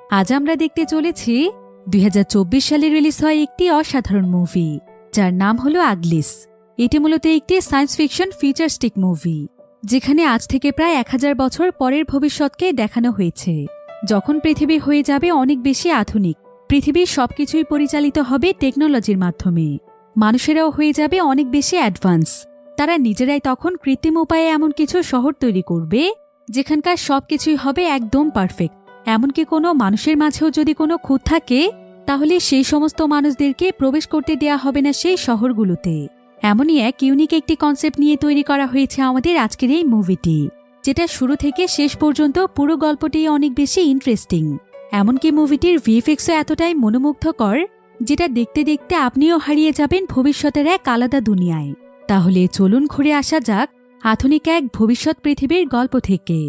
আজ আমরা দেখতে চলেছি 2024 সালে রিলিজ হয় একটি অসাধারণ মুভি, যার নাম হলো আগলিস। এটি মূলত একটি সায়েন্স ফিকশন ফিউচারিস্টিক মুভি, যেখানে আজ থেকে প্রায় 1000 বছর পরের ভবিষ্যৎকে দেখানো হয়েছে, যখন পৃথিবী হয়ে যাবে অনেক বেশি আধুনিক। পৃথিবীর সবকিছুই পরিচালিত হবে টেকনোলজির মাধ্যমে। মানুষেরাও হয়ে যাবে অনেক বেশি অ্যাডভান্স। তারা নিজেরাই তখন কৃত্রিম উপায়ে এমন কিছু শহর তৈরি করবে যেখানকার সবকিছুই হবে একদম পারফেক্ট। এমনকি কোনো মানুষের মাঝেও যদি কোনো খুঁত থাকে, তাহলে সেই সমস্ত মানুষদেরকে প্রবেশ করতে দেয়া হবে না সেই শহরগুলোতে। এমনই এক ইউনিক একটি কনসেপ্ট নিয়ে তৈরি করা হয়েছে আমাদের আজকের এই মুভিটি, যেটা শুরু থেকে শেষ পর্যন্ত পুরো গল্পটি অনেক বেশি ইন্টারেস্টিং। এমনকি মুভিটির ভিএফএক্সও এতটাই মনোমুগ্ধকর, যেটা দেখতে দেখতে আপনিও হারিয়ে যাবেন ভবিষ্যতের এক আলাদা দুনিয়ায়। তাহলে চলুন ঘুরে আসা যাক আধুনিক এক ভবিষ্যৎ পৃথিবীর গল্প থেকে।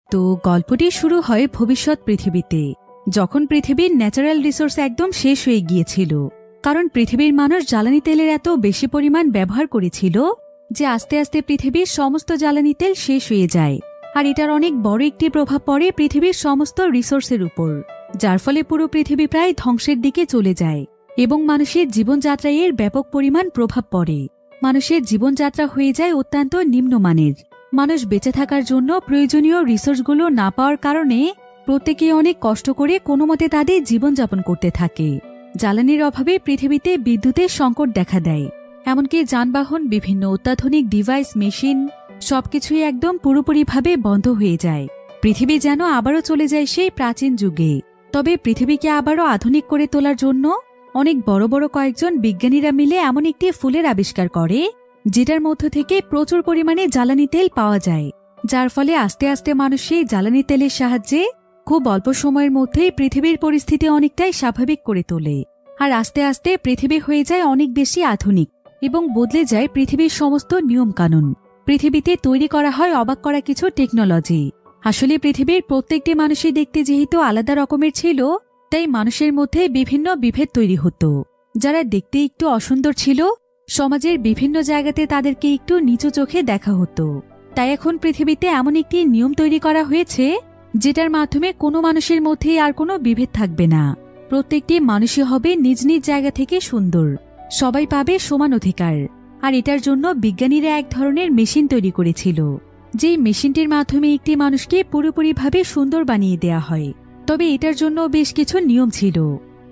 তো গল্পটি শুরু হয় ভবিষ্যৎ পৃথিবীতে, যখন পৃথিবীর ন্যাচারাল রিসোর্স একদম শেষ হয়ে গিয়েছিল। কারণ পৃথিবীর মানুষ জ্বালানি তেলের এত বেশি পরিমাণ ব্যবহার করেছিল যে আস্তে আস্তে পৃথিবীর সমস্ত জ্বালানি তেল শেষ হয়ে যায়। আর এটার অনেক বড় একটি প্রভাব পড়ে পৃথিবীর সমস্ত রিসোর্সের উপর, যার ফলে পুরো পৃথিবী প্রায় ধ্বংসের দিকে চলে যায় এবং মানুষের জীবনযাত্রায় এর ব্যাপক পরিমাণ প্রভাব পড়ে। মানুষের জীবনযাত্রা হয়ে যায় অত্যন্ত নিম্নমানের। মানুষ বেঁচে থাকার জন্য প্রয়োজনীয় রিসোর্সগুলো না পাওয়ার কারণে প্রত্যেকে অনেক কষ্ট করে কোনো মতে তাদের জীবনযাপন করতে থাকে। জ্বালানির অভাবে পৃথিবীতে বিদ্যুতের সংকট দেখা দেয়। এমনকি যানবাহন, বিভিন্ন অত্যাধুনিক ডিভাইস, মেশিন সবকিছুই একদম পুরোপুরিভাবে বন্ধ হয়ে যায়। পৃথিবী যেন আবারও চলে যায় সেই প্রাচীন যুগে। তবে পৃথিবীকে আবারও আধুনিক করে তোলার জন্য অনেক বড় বড় কয়েকজন বিজ্ঞানীরা মিলে এমন একটি ফুলের আবিষ্কার করে, যেটার মধ্য থেকে প্রচুর পরিমাণে জ্বালানি তেল পাওয়া যায়, যার ফলে আস্তে আস্তে মানুষ সেই জ্বালানি তেলের সাহায্যে খুব অল্প সময়ের মধ্যেই পৃথিবীর পরিস্থিতি অনেকটাই স্বাভাবিক করে তোলে। আর আস্তে আস্তে পৃথিবী হয়ে যায় অনেক বেশি আধুনিক এবং বদলে যায় পৃথিবীর সমস্ত নিয়মকানুন। পৃথিবীতে তৈরি করা হয় অবাক করা কিছু টেকনোলজি। আসলে পৃথিবীর প্রত্যেকটি মানুষই দেখতে যেহেতু আলাদা রকমের ছিল, তাই মানুষের মধ্যে বিভিন্ন বিভেদ তৈরি হতো। যারা দেখতে একটু অসুন্দর ছিল, সমাজের বিভিন্ন জায়গাতে তাদেরকে একটু নিচু চোখে দেখা হতো। তাই এখন পৃথিবীতে এমন একটি নিয়ম তৈরি করা হয়েছে, যেটার মাধ্যমে কোনো মানুষের মধ্যেই আর কোনো বিভেদ থাকবে না। প্রত্যেকটি মানুষই হবে নিজ নিজ জায়গা থেকে সুন্দর। সবাই পাবে সমান অধিকার। আর এটার জন্য বিজ্ঞানীরা এক ধরনের মেশিন তৈরি করেছিল, যেই মেশিনটির মাধ্যমে একটি মানুষকে পুরোপুরিভাবে সুন্দর বানিয়ে দেয়া হয়। তবে এটার জন্য বেশ কিছু নিয়ম ছিল।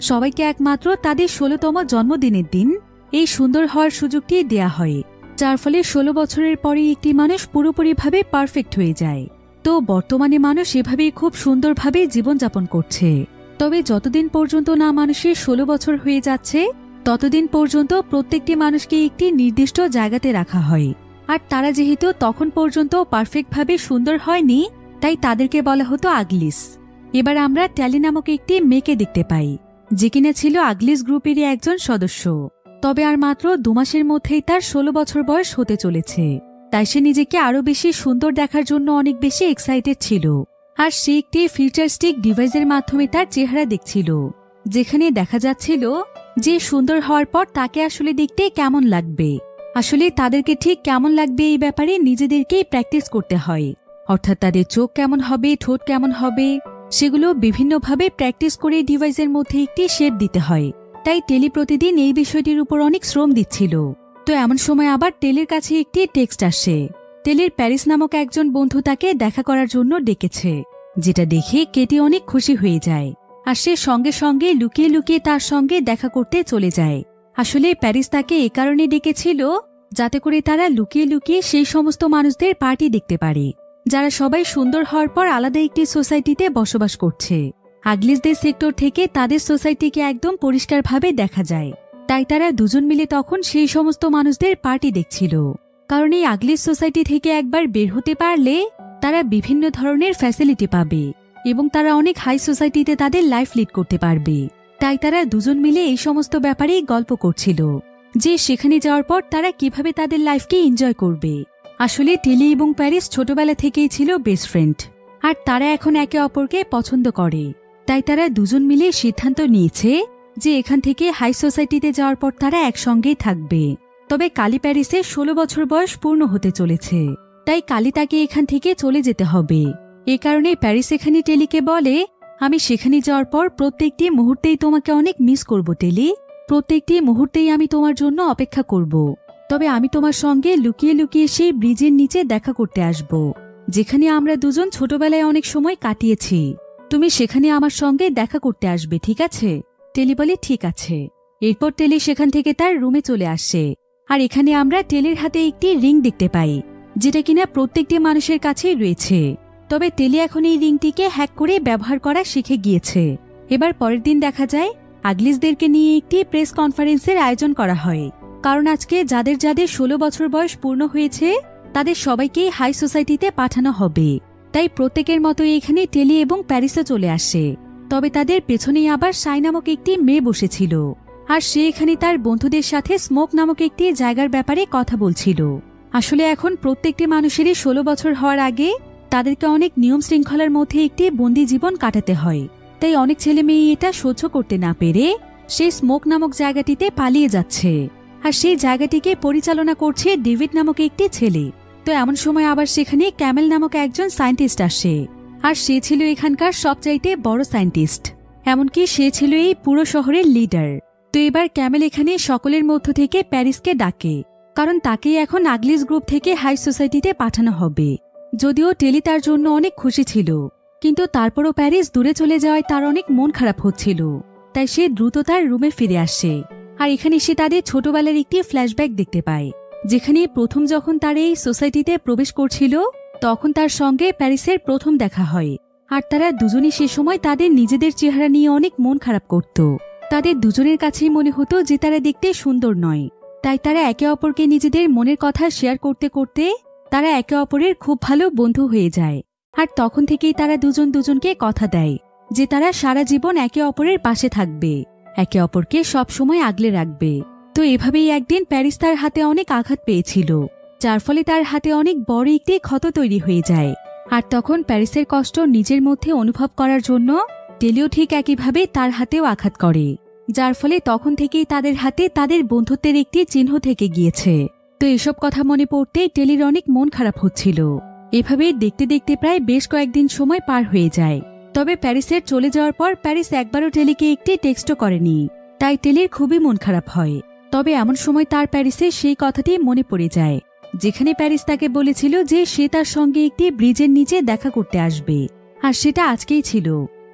সবাইকে একমাত্র তাদের 16তম জন্মদিনের দিন এই সুন্দর হওয়ার সুযোগটি দেয়া হয়, যার ফলে 16 বছরের পরে একটি মানুষ পুরোপুরিভাবে পারফেক্ট হয়ে যায়। তো বর্তমানে মানুষ এভাবেই খুব সুন্দরভাবে জীবনযাপন করছে। তবে যতদিন পর্যন্ত না মানুষের 16 বছর হয়ে যাচ্ছে, ততদিন পর্যন্ত প্রত্যেকটি মানুষকে একটি নির্দিষ্ট জায়গাতে রাখা হয়। আর তারা যেহেতু তখন পর্যন্ত পারফেক্টভাবে সুন্দর হয়নি, তাই তাদেরকে বলা হতো আগলিস। এবার আমরা ট্যালি নামক একটি মেয়েকে দেখতে পাই, যে কিনা ছিল আগলিস গ্রুপেরই একজন সদস্য। তবে আর মাত্র 2 মাসের মধ্যেই তার 16 বছর বয়স হতে চলেছে। তাই সে নিজেকে আরো বেশি সুন্দর দেখার জন্য অনেক বেশি এক্সাইটেড ছিল। আর সে একটি ফিউচারিস্টিক ডিভাইসের মাধ্যমে তার চেহারা দেখছিল, যেখানে দেখা যাচ্ছিল যে সুন্দর হওয়ার পর তাকে আসলে দেখতে কেমন লাগবে। আসলে তাদেরকে ঠিক কেমন লাগবে এই ব্যাপারে নিজেদেরকেই প্র্যাকটিস করতে হয়। অর্থাৎ তাদের চোখ কেমন হবে, ঠোঁট কেমন হবে, সেগুলো বিভিন্নভাবে প্র্যাকটিস করে ডিভাইসের মধ্যে একটি শেপ দিতে হয়। তাই টেলি প্রতিদিন এই বিষয়টির উপর অনেক শ্রম দিচ্ছিল। তো এমন সময় আবার টেলির কাছে একটি টেক্সট আসে। টেলির প্যারিস নামক একজন বন্ধু তাকে দেখা করার জন্য ডেকেছে, যেটা দেখে কেটি অনেক খুশি হয়ে যায়। আর সে সঙ্গে সঙ্গে লুকিয়ে লুকিয়ে তার সঙ্গে দেখা করতে চলে যায়। আসলে প্যারিস তাকে এ কারণে ডেকেছিল, যাতে করে তারা লুকিয়ে লুকিয়ে সেই সমস্ত মানুষদের পার্টি দেখতে পারে, যারা সবাই সুন্দর হওয়ার পর আলাদা একটি সোসাইটিতে বসবাস করছে। আগলিসদের সেক্টর থেকে তাদের সোসাইটিকে একদম পরিষ্কারভাবে দেখা যায়। তাই তারা দুজন মিলে তখন সেই সমস্ত মানুষদের পার্টি দেখছিল। কারণ এই আগলিস সোসাইটি থেকে একবার বের হতে পারলে তারা বিভিন্ন ধরনের ফ্যাসিলিটি পাবে এবং তারা অনেক হাই সোসাইটিতে তাদের লাইফ লিড করতে পারবে। তাই তারা দুজন মিলে এই সমস্ত ব্যাপারেই গল্প করছিল, যে সেখানে যাওয়ার পর তারা কিভাবে তাদের লাইফকে এনজয় করবে। আসলে টেলি এবং প্যারিস ছোটবেলা থেকেই ছিল বেস্ট ফ্রেন্ড, আর তারা এখন একে অপরকে পছন্দ করে। তাই তারা দুজন মিলে সিদ্ধান্ত নিয়েছে যে এখান থেকে হাই সোসাইটিতে যাওয়ার পর তারা একসঙ্গেই থাকবে। তবে কালি প্যারিসের 16 বছর বয়স পূর্ণ হতে চলেছে, তাই কালি তাকে এখান থেকে চলে যেতে হবে। এ কারণে প্যারিস এখানে টেলিকে বলে, আমি সেখানে যাওয়ার পর প্রত্যেকটি মুহূর্তেই তোমাকে অনেক মিস করব টেলি, প্রত্যেকটি মুহূর্তেই আমি তোমার জন্য অপেক্ষা করব। তবে আমি তোমার সঙ্গে লুকিয়ে লুকিয়ে সেই ব্রিজের নিচে দেখা করতে আসব, যেখানে আমরা দুজন ছোটবেলায় অনেক সময় কাটিয়েছি। তুমি সেখানে আমার সঙ্গে দেখা করতে আসবে, ঠিক আছে? টেলি বলে ঠিক আছে। এরপর টেলি সেখান থেকে তার রুমে চলে আসে। আর এখানে আমরা টেলির হাতে একটি রিং দেখতে পাই, যেটা কিনা প্রত্যেকটি মানুষের কাছেই রয়েছে। তবে টেলি এখন এই রিংটিকে হ্যাক করে ব্যবহার করা শিখে গিয়েছে। এবার পরের দিন দেখা যায় আগলিসদেরকে নিয়ে একটি প্রেস কনফারেন্সের আয়োজন করা হয়, কারণ আজকে যাদের যাদের 16 বছর বয়স পূর্ণ হয়েছে তাদের সবাইকেই হাই সোসাইটিতে পাঠানো হবে। তাই প্রত্যেকের মতো এখানে টেলি এবং প্যারিসও চলে আসে। তবে তাদের পেছনেই আবার সাই নামক একটি মেয়ে বসেছিল, আর সে এখানে তার বন্ধুদের সাথে স্মোক নামক একটি জায়গার ব্যাপারে কথা বলছিল। আসলে এখন প্রত্যেকটি মানুষেরই 16 বছর হওয়ার আগে তাদেরকে অনেক নিয়ম শৃঙ্খলার মধ্যে একটি বন্দি জীবন কাটাতে হয়। তাই অনেক ছেলে মেয়ে এটা সহ্য করতে না পেরে সে স্মোক নামক জায়গাটিতে পালিয়ে যাচ্ছে, আর সেই জায়গাটিকে পরিচালনা করছে ডেভিড নামক একটি ছেলে। তো এমন সময় আবার সেখানে ক্যামেল নামক একজন সায়েন্টিস্ট আসে, আর সে ছিল এখানকার সবচাইতে বড় সায়েন্টিস্ট, এমনকি সে ছিল এই পুরো শহরের লিডার। তো এবার ক্যামেল এখানে সকলের মধ্য থেকে প্যারিসকে ডাকে, কারণ তাকেই এখন আগলিস গ্রুপ থেকে হাই সোসাইটিতে পাঠানো হবে। যদিও টেলি তার জন্য অনেক খুশি ছিল, কিন্তু তারপরও প্যারিস দূরে চলে যাওয়ায় তার অনেক মন খারাপ হচ্ছিল। তাই সে দ্রুত তার রুমে ফিরে আসে। আর এখানে সে তাদের ছোটবেলার একটি ফ্ল্যাশব্যাক দেখতে পায়, যেখানে প্রথম যখন তার এই সোসাইটিতে প্রবেশ করছিল তখন তার সঙ্গে প্যারিসের প্রথম দেখা হয়। আর তারা দুজনই সে সময় তাদের নিজেদের চেহারা নিয়ে অনেক মন খারাপ করত। তাদের দুজনের কাছেই মনে হতো যে তারা দেখতে সুন্দর নয়। তাই তারা একে অপরকে নিজেদের মনের কথা শেয়ার করতে করতে তারা একে অপরের খুব ভালো বন্ধু হয়ে যায়। আর তখন থেকেই তারা দুজন দুজনকে কথা দেয় যে তারা সারা জীবন একে অপরের পাশে থাকবে, একে অপরকে সব সময় আগলে রাখবে। তো এভাবেই একদিন প্যারিস তার হাতে অনেক আঘাত পেয়েছিল, যার ফলে তার হাতে অনেক বড় একটি ক্ষত তৈরি হয়ে যায়। আর তখন প্যারিসের কষ্ট নিজের মধ্যে অনুভব করার জন্য টেলিও ঠিক একইভাবে তার হাতেও আঘাত করে, যার ফলে তখন থেকেই তাদের হাতে তাদের বন্ধুত্বের একটি চিহ্ন থেকে গিয়েছে। তো এসব কথা মনে পড়তেই টেলির অনেক মন খারাপ হচ্ছিল। এভাবে দেখতে দেখতে প্রায় বেশ কয়েকদিন সময় পার হয়ে যায়। তবে প্যারিসের চলে যাওয়ার পর প্যারিস একবারও টেলিকে একটি টেক্সটও করেনি, তাই টেলির খুবই মন খারাপ হয়। তবে এমন সময় তার প্যারিসের সেই কথাটি মনে পড়ে যায়, যেখানে প্যারিস তাকে বলেছিল যে সে তার সঙ্গে একটি ব্রিজের নিচে দেখা করতে আসবে, আর সেটা আজকেই ছিল।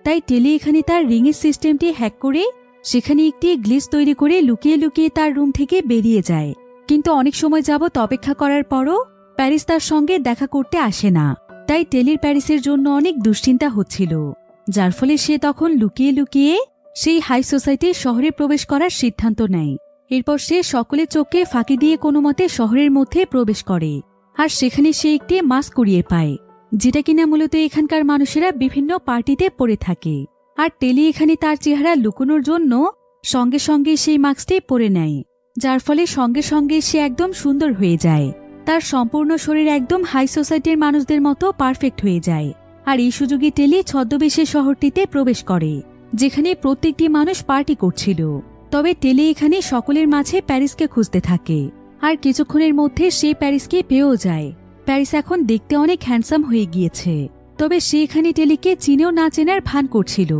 তাই টেলি এখানে তার রিংয়ের সিস্টেমটি হ্যাক করে সেখানে একটি গ্লিচ তৈরি করে লুকিয়ে লুকিয়ে তার রুম থেকে বেরিয়ে যায়। কিন্তু অনেক সময় যাবত অপেক্ষা করার পরও প্যারিস তার সঙ্গে দেখা করতে আসে না। তাই টেলির প্যারিসের জন্য অনেক দুশ্চিন্তা হচ্ছিল, যার ফলে সে তখন লুকিয়ে লুকিয়ে সেই হাই সোসাইটির শহরে প্রবেশ করার সিদ্ধান্ত নেয়। এরপর সে সকলের চোখে ফাঁকি দিয়ে কোনো মতে শহরের মধ্যে প্রবেশ করে, আর সেখানে সে একটি মাস্ক কুড়িয়ে পায়, যেটা কিনা মূলত এখানকার মানুষেরা বিভিন্ন পার্টিতে পরে থাকে। আর টেলি এখানে তার চেহারা লুকোনোর জন্য সঙ্গে সঙ্গে সেই মাস্কটি পরে নেয়, যার ফলে সঙ্গে সঙ্গে সে একদম সুন্দর হয়ে যায়। তার সম্পূর্ণ শরীর একদম হাই সোসাইটির মানুষদের মতো পারফেক্ট হয়ে যায়। আর এই সুযোগে টেলি ছদ্মবেশে শহরটিতে প্রবেশ করে, যেখানে প্রত্যেকটি মানুষ পার্টি করছিল। তবে টেলি এখানে সকলের মাঝে প্যারিসকে খুঁজতে থাকে, আর কিছুক্ষণের মধ্যে সে প্যারিসকে পেয়েও যায়। প্যারিস এখন দেখতে অনেক হ্যান্ডসাম হয়ে গিয়েছে, তবে সে এখানে টেলিকে চিনেও না চেনার ভান করছিল।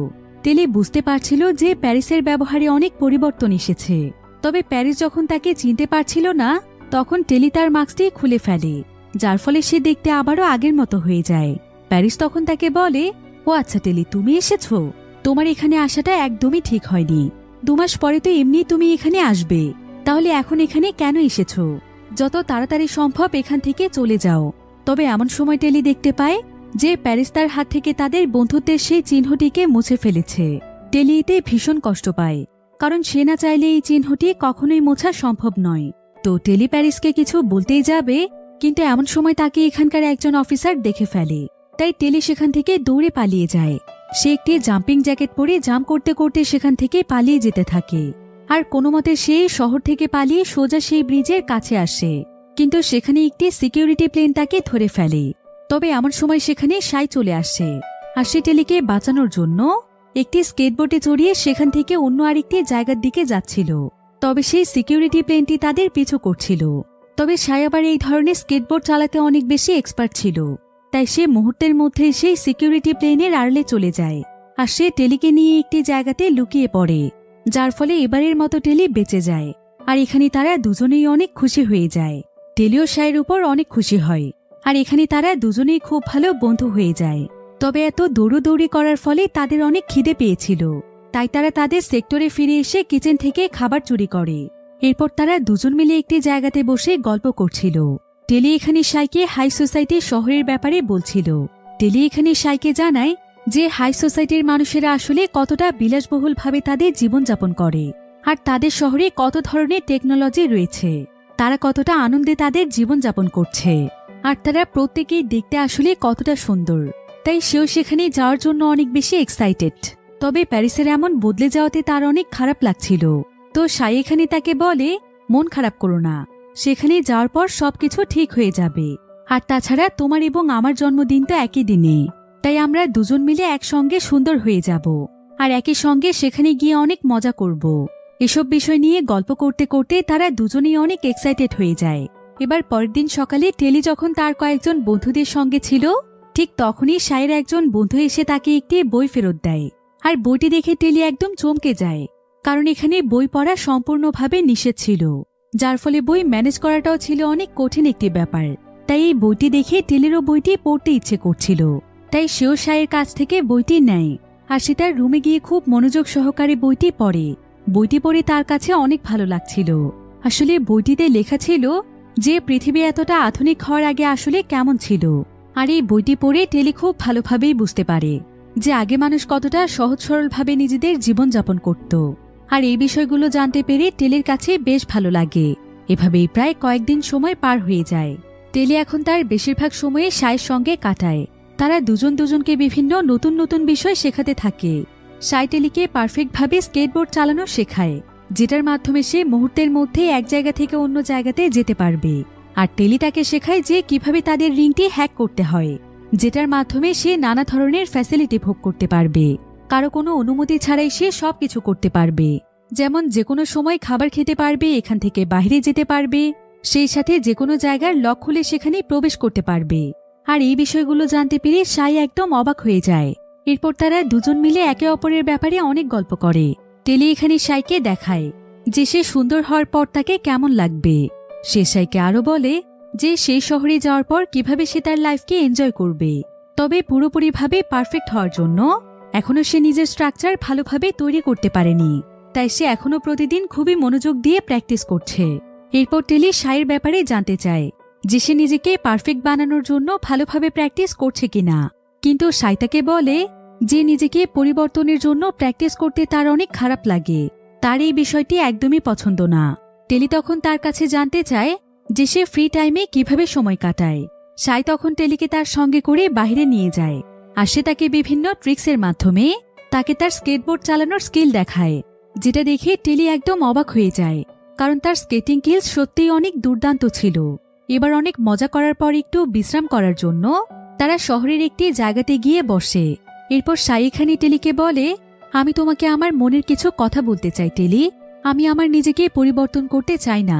টেলি বুঝতে পারছিল যে প্যারিসের ব্যবহারে অনেক পরিবর্তন এসেছে। তবে প্যারিস যখন তাকে চিনতে পারছিল না তখন টেলি তার মাস্কটি খুলে ফেলে, যার ফলে সে দেখতে আবারও আগের মতো হয়ে যায়। প্যারিস তখন তাকে বলে, ও আচ্ছা টেলি, তুমি এসেছো? তোমার এখানে আসাটা একদমই ঠিক হয়নি। 2 মাস পরে তো এমনি তুমি এখানে আসবে, তাহলে এখন এখানে কেন এসেছো? যত তাড়াতাড়ি সম্ভব এখান থেকে চলে যাও। তবে এমন সময় টেলি দেখতে পায় যে প্যারিস তার হাত থেকে তাদের বন্ধুত্বের সেই চিহ্নটিকে মুছে ফেলেছে। টেলি এতে ভীষণ কষ্ট পায়, কারণ সে না চাইলে এই চিহ্নটি কখনোই মোছা সম্ভব নয়। তো টেলি প্যারিসকে কিছু বলতেই যাবে, কিন্তু এমন সময় তাকে এখানকার একজন অফিসার দেখে ফেলে। তাই টেলি সেখান থেকে দৌড়ে পালিয়ে যায়। সে একটি জাম্পিং জ্যাকেট পরে জাম্প করতে করতে সেখান থেকে পালিয়ে যেতে থাকে। আর কোনো মতে সে শহর থেকে পালিয়ে সোজা সেই ব্রিজের কাছে আসে, কিন্তু সেখানে একটি সিকিউরিটি প্লেন তাকে ধরে ফেলে। তবে এমন সময় সেখানে সাই চলে আসে, আর সে টেলিকে বাঁচানোর জন্য একটি স্কেটবোর্ডে চড়িয়ে সেখান থেকে অন্য আরেকটি জায়গার দিকে যাচ্ছিল। তবে সেই সিকিউরিটি প্লেনটি তাদের পিছু করছিল। তবে সাই আবার এই ধরনের স্কেটবোর্ড চালাতে অনেক বেশি এক্সপার্ট ছিল, তাই সে মুহূর্তের মধ্যে সেই সিকিউরিটি প্লেনের আড়ালে চলে যায় আর সে টেলিকে নিয়ে একটি জায়গাতে লুকিয়ে পড়ে, যার ফলে এবারের মতো টেলি বেঁচে যায়। আর এখানে তারা দুজনেই অনেক খুশি হয়ে যায়। টেলিও সাইয়ের উপর অনেক খুশি হয় আর এখানে তারা দুজনেই খুব ভালো বন্ধু হয়ে যায়। তবে এত দৌড়দৌড়ি করার ফলে তাদের অনেক খিদে পেয়েছিল, তাই তারা তাদের সেক্টরে ফিরে এসে কিচেন থেকে খাবার চুরি করে। এরপর তারা দুজন মিলে একটি জায়গাতে বসে গল্প করছিল। টেলি এখানে সাইকে হাই সোসাইটির শহরের ব্যাপারে বলছিল। টেলি এখানে সাইকে জানায় যে হাই সোসাইটির মানুষেরা আসলে কতটা বিলাসবহুলভাবে তাদের জীবনযাপন করে আর তাদের শহরে কত ধরনের টেকনোলজি রয়েছে, তারা কতটা আনন্দে তাদের জীবনযাপন করছে আর তারা প্রত্যেকেই দেখতে আসলে কতটা সুন্দর। তাই সেও সেখানে যাওয়ার জন্য অনেক বেশি এক্সাইটেড। তবে প্যারিসের এমন বদলে যাওয়াতে তার অনেক খারাপ লাগছিল। তো সাই এখানে তাকে বলে, মন খারাপ করো না, সেখানে যাওয়ার পর সবকিছু ঠিক হয়ে যাবে। আর তাছাড়া তোমার এবং আমার জন্মদিন তো একই দিনে, তাই আমরা দুজন মিলে একসঙ্গে সুন্দর হয়ে যাব আর একই সঙ্গে সেখানে গিয়ে অনেক মজা করব। এসব বিষয় নিয়ে গল্প করতে করতে তারা দুজনেই অনেক এক্সাইটেড হয়ে যায়। এবার পরের দিন সকালে টেলি যখন তার কয়েকজন বন্ধুদের সঙ্গে ছিল, ঠিক তখনই সাইয়ের একজন বন্ধু এসে তাকে একটি বই ফেরত দেয়। আর বইটি দেখে টেলি একদম চমকে যায়, কারণ এখানে বই পড়া সম্পূর্ণভাবে নিষেধ ছিল, যার ফলে বই ম্যানেজ করাটাও ছিল অনেক কঠিন একটি ব্যাপার। তাই এই বইটি দেখে টেলিরও বইটি পড়তে ইচ্ছে করছিল, তাই সেও সাইয়ের কাছ থেকে বইটি নেয় আর সে তার রুমে গিয়ে খুব মনোযোগ সহকারে বইটি পড়ে। বইটি পড়ে তার কাছে অনেক ভালো লাগছিল। আসলে বইটিতে লেখা ছিল যে পৃথিবী এতটা আধুনিক হওয়ার আগে আসলে কেমন ছিল। আর এই বইটি পড়ে টেলি খুব ভালোভাবেই বুঝতে পারে যে আগে মানুষ কতটা সহজ সরলভাবে নিজেদের জীবনযাপন করত। আর এই বিষয়গুলো জানতে পেরে টেলির কাছে বেশ ভালো লাগে। এভাবেই প্রায় কয়েকদিন সময় পার হয়ে যায়। টেলি এখন তার বেশিরভাগ সময়ে সাইয়ের সঙ্গে কাটায়। তারা দুজন দুজনকে বিভিন্ন নতুন নতুন বিষয় শেখাতে থাকে। সাই টেলিকে পারফেক্টভাবে স্কেটবোর্ড চালানো শেখায়, যেটার মাধ্যমে সে মুহূর্তের মধ্যে এক জায়গা থেকে অন্য জায়গাতে যেতে পারবে। আর টেলি তাকে শেখায় যে কিভাবে তাদের রিংটি হ্যাক করতে হয়, যেটার মাধ্যমে সে নানা ধরনের ফ্যাসিলিটি ভোগ করতে পারবে। কারো কোনো অনুমতি ছাড়াই সে সবকিছু করতে পারবে, যেমন যে কোনো সময় খাবার খেতে পারবে, এখান থেকে বাইরে যেতে পারবে, সেই সাথে যে কোনো জায়গার লক খুলে সেখানে প্রবেশ করতে পারবে। আর এই বিষয়গুলো জানতে পেরে সাই একদম অবাক হয়ে যায়। এরপর তারা দুজন মিলে একে অপরের ব্যাপারে অনেক গল্প করে। টেলি এখানে সাইকে দেখায় যে সে সুন্দর হওয়ার পর তাকে কেমন লাগবে। সে সাইকে আরো বলে যে সেই শহরে যাওয়ার পর কিভাবে সে তার লাইফকে এনজয় করবে। তবে পুরোপুরিভাবে পারফেক্ট হওয়ার জন্য এখনো সে নিজের স্ট্রাকচার ভালোভাবে তৈরি করতে পারেনি, তাই সে এখনো প্রতিদিন খুবই মনোযোগ দিয়ে প্র্যাকটিস করছে। এরপর টেলি সাইয়ের ব্যাপারে জানতে চায় যে সে নিজেকে পারফেক্ট বানানোর জন্য ভালোভাবে প্র্যাকটিস করছে কিনা। কিন্তু সাই তাকে বলে যে নিজেকে পরিবর্তনের জন্য প্র্যাকটিস করতে তার অনেক খারাপ লাগে, তার এই বিষয়টি একদমই পছন্দ না। টেলি তখন তার কাছে জানতে চায় যে সে ফ্রি টাইমে কিভাবে সময় কাটায়। সাই তখন টেলিকে তার সঙ্গে করে বাইরে নিয়ে যায় আর সে তাকে বিভিন্ন ট্রিক্সের মাধ্যমে তাকে তার স্কেটবোর্ড চালানোর স্কিল দেখায়, যেটা দেখে টেলি একদম অবাক হয়ে যায়, কারণ তার স্কেটিং স্কিলস সত্যিই অনেক দুর্দান্ত ছিল। এবার অনেক মজা করার পর একটু বিশ্রাম করার জন্য তারা শহরের একটি জায়গাতে গিয়ে বসে। এরপর সাই এখানে টেলিকে বলে, আমি তোমাকে আমার মনের কিছু কথা বলতে চাই টেলি। আমি আমার নিজেকে পরিবর্তন করতে চাই না,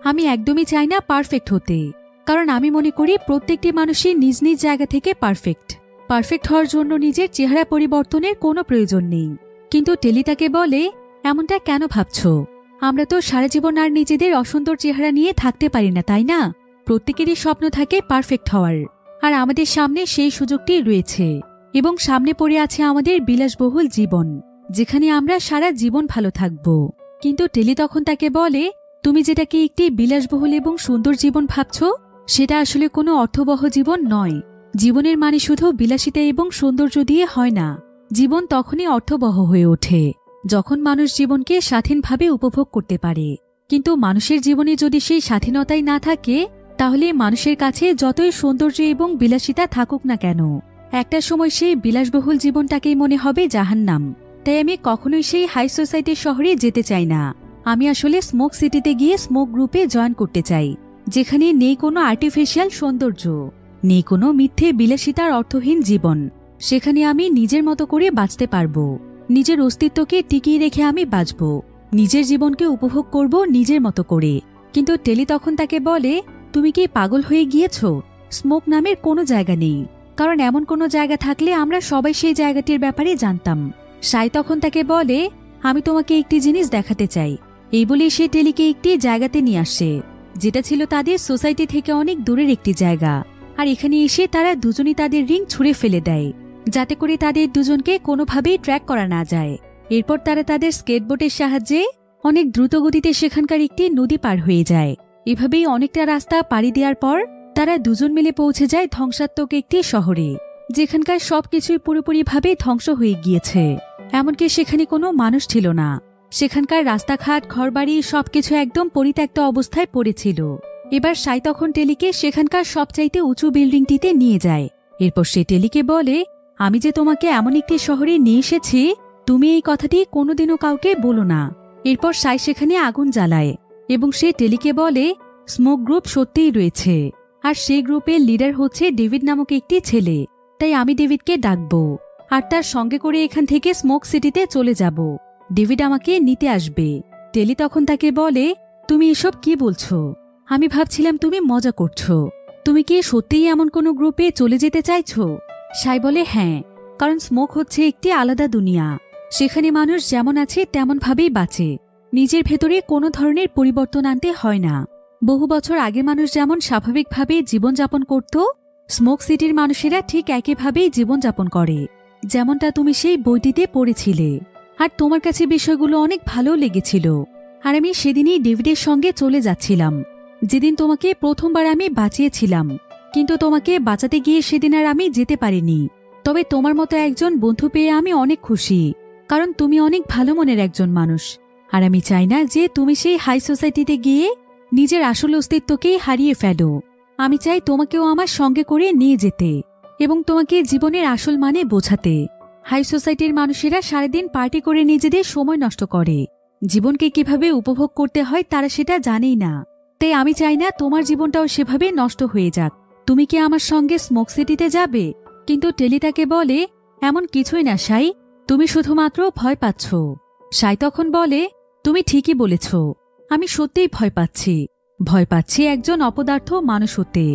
আমি একদমই চাই না পারফেক্ট হতে, কারণ আমি মনে করি প্রত্যেকটি মানুষই নিজ নিজ জায়গা থেকে পারফেক্ট হওয়ার জন্য নিজের চেহারা পরিবর্তনের কোনো প্রয়োজন নেই। কিন্তু টেলি তাকে বলে, এমনটা কেন ভাবছ? আমরা তো সারা জীবন আর নিজেদের অসুন্দর চেহারা নিয়ে থাকতে পারি না, তাই না? প্রত্যেকেরই স্বপ্ন থাকে পারফেক্ট হওয়ার, আর আমাদের সামনে সেই সুযোগটি রয়েছে এবং সামনে পড়ে আছে আমাদের বিলাসবহুল জীবন, যেখানে আমরা সারা জীবন ভালো থাকব। কিন্তু টেলি তখন তাকে বলে, তুমি যেটাকে একটি বিলাসবহুল এবং সুন্দর জীবন ভাবছ, সেটা আসলে কোনো অর্থবহ জীবন নয়। জীবনের মানে শুধু বিলাসিতা এবং সৌন্দর্য দিয়ে হয় না। জীবন তখনই অর্থবহ হয়ে ওঠে যখন মানুষ জীবনকে স্বাধীনভাবে উপভোগ করতে পারে। কিন্তু মানুষের জীবনে যদি সেই স্বাধীনতাই না থাকে, তাহলে মানুষের কাছে যতই সৌন্দর্য এবং বিলাসিতা থাকুক না কেন, একটা সময় সেই বিলাসবহুল জীবনটাকেই মনে হবে জাহান্নাম। তাই আমি কখনোই সেই হাই সোসাইটির শহরে যেতে চাই না। আমি আসলে স্মোক সিটিতে গিয়ে স্মোক গ্রুপে জয়েন করতে চাই, যেখানে নেই কোনো আর্টিফিশিয়াল সৌন্দর্য, নেই কোনো মিথ্যে বিলাসিতার অর্থহীন জীবন। সেখানে আমি নিজের মতো করে বাঁচতে পারবো, নিজের অস্তিত্বকে টিকিয়ে রেখে আমি বাঁচব, নিজের জীবনকে উপভোগ করব নিজের মতো করে। কিন্তু টেলি তখন তাকে বলে, তুমি কি পাগল হয়ে গিয়েছ? স্মোক নামের কোনো জায়গা নেই, কারণ এমন কোনো জায়গা থাকলে আমরা সবাই সেই জায়গাটির ব্যাপারে জানতাম। সাই তখন তাকে বলে, আমি তোমাকে একটি জিনিস দেখাতে চাই। এই বলে সে টেলিকে একটি জায়গাতে নিয়ে আসে, যেটা ছিল তাদের সোসাইটি থেকে অনেক দূরের একটি জায়গা। আর এখানে এসে তারা দুজনই তাদের রিং ছুঁড়ে ফেলে দেয়, যাতে করে তাদের দুজনকে কোনোভাবেই ট্র্যাক করা না যায়। এরপর তারা তাদের স্কেটবোর্ডের সাহায্যে অনেক দ্রুত গতিতে সেখানকার একটি নদী পার হয়ে যায়। এভাবেই অনেকটা রাস্তা পাড়ি দেওয়ার পর তারা দুজন মিলে পৌঁছে যায় ধ্বংসাত্মক একটি শহরে, যেখানকার সবকিছুই পুরোপুরিভাবে ধ্বংস হয়ে গিয়েছে। এমনকি সেখানে কোনো মানুষ ছিল না। সেখানকার রাস্তাঘাট, ঘরবাড়ি সবকিছু একদম পরিত্যক্ত অবস্থায় পড়েছিল। এবার সাই তখন টেলিকে সেখানকার সবচাইতে উঁচু বিল্ডিংটিতে নিয়ে যায়। এরপর সে টেলিকে বলে, আমি যে তোমাকে এমন একটি শহরে নিয়ে এসেছি, তুমি এই কথাটি কোনোদিনও কাউকে বলো না। এরপর সাই সেখানে আগুন জ্বালায় এবং সে টেলিকে বলে, স্মোক গ্রুপ সত্যিই রয়েছে, আর সেই গ্রুপের লিডার হচ্ছে ডেভিড নামক একটি ছেলে। তাই আমি ডেভিডকে ডাকবো আর তার সঙ্গে করে এখান থেকে স্মোক সিটিতে চলে যাব। ডেভিড আমাকে নিতে আসবে। টেলি তখন তাকে বলে, তুমি এসব কি বলছো? আমি ভাবছিলাম তুমি মজা করছো। তুমি কি সত্যিই এমন কোনো গ্রুপে চলে যেতে চাইছো? সাই বলে, হ্যাঁ, কারণ স্মোক হচ্ছে একটি আলাদা দুনিয়া। সেখানে মানুষ যেমন আছে তেমন ভাবেই বাঁচে। নিজের ভেতরে কোনো ধরনের পরিবর্তন আনতে হয় না। বহু বছর আগে মানুষ যেমন স্বাভাবিকভাবে জীবনযাপন করত, স্মোক সিটির মানুষেরা ঠিক একইভাবেই জীবনযাপন করে, যেমনটা তুমি সেই বইটিতে পড়েছিলে। আর তোমার কাছে বিষয়গুলো অনেক ভালো লেগেছিল। আর আমি সেদিনই ডেভিডের সঙ্গে চলে যাচ্ছিলাম, যেদিন তোমাকে প্রথমবার আমি বাঁচিয়েছিলাম। কিন্তু তোমাকে বাঁচাতে গিয়ে সেদিন আর আমি যেতে পারিনি। তবে তোমার মতো একজন বন্ধু পেয়ে আমি অনেক খুশি, কারণ তুমি অনেক ভালো মনের একজন মানুষ। আর আমি চাই না যে তুমি সেই হাই সোসাইটিতে গিয়ে নিজের আসল অস্তিত্বকেই হারিয়ে ফেলো। আমি চাই তোমাকেও আমার সঙ্গে করে নিয়ে যেতে এবং তোমাকে জীবনের আসল মানে বোঝাতে। হাই সোসাইটির মানুষেরা সারাদিন পার্টি করে নিজেদের সময় নষ্ট করে। জীবনকে কিভাবে উপভোগ করতে হয় তারা সেটা জানেই না। তাই আমি চাই না তোমার জীবনটাও সেভাবে নষ্ট হয়ে যাক। তুমি কি আমার সঙ্গে স্মোক সিটিতে যাবে? কিন্তু টেলি তাকে বলে, এমন কিছুই না সাই, তুমি শুধুমাত্র ভয় পাচ্ছ। সাই তখন বলে, তুমি ঠিকই বলেছ, আমি সত্যিই ভয় পাচ্ছি। ভয় পাচ্ছি একজন অপদার্থ মানুষ হতে,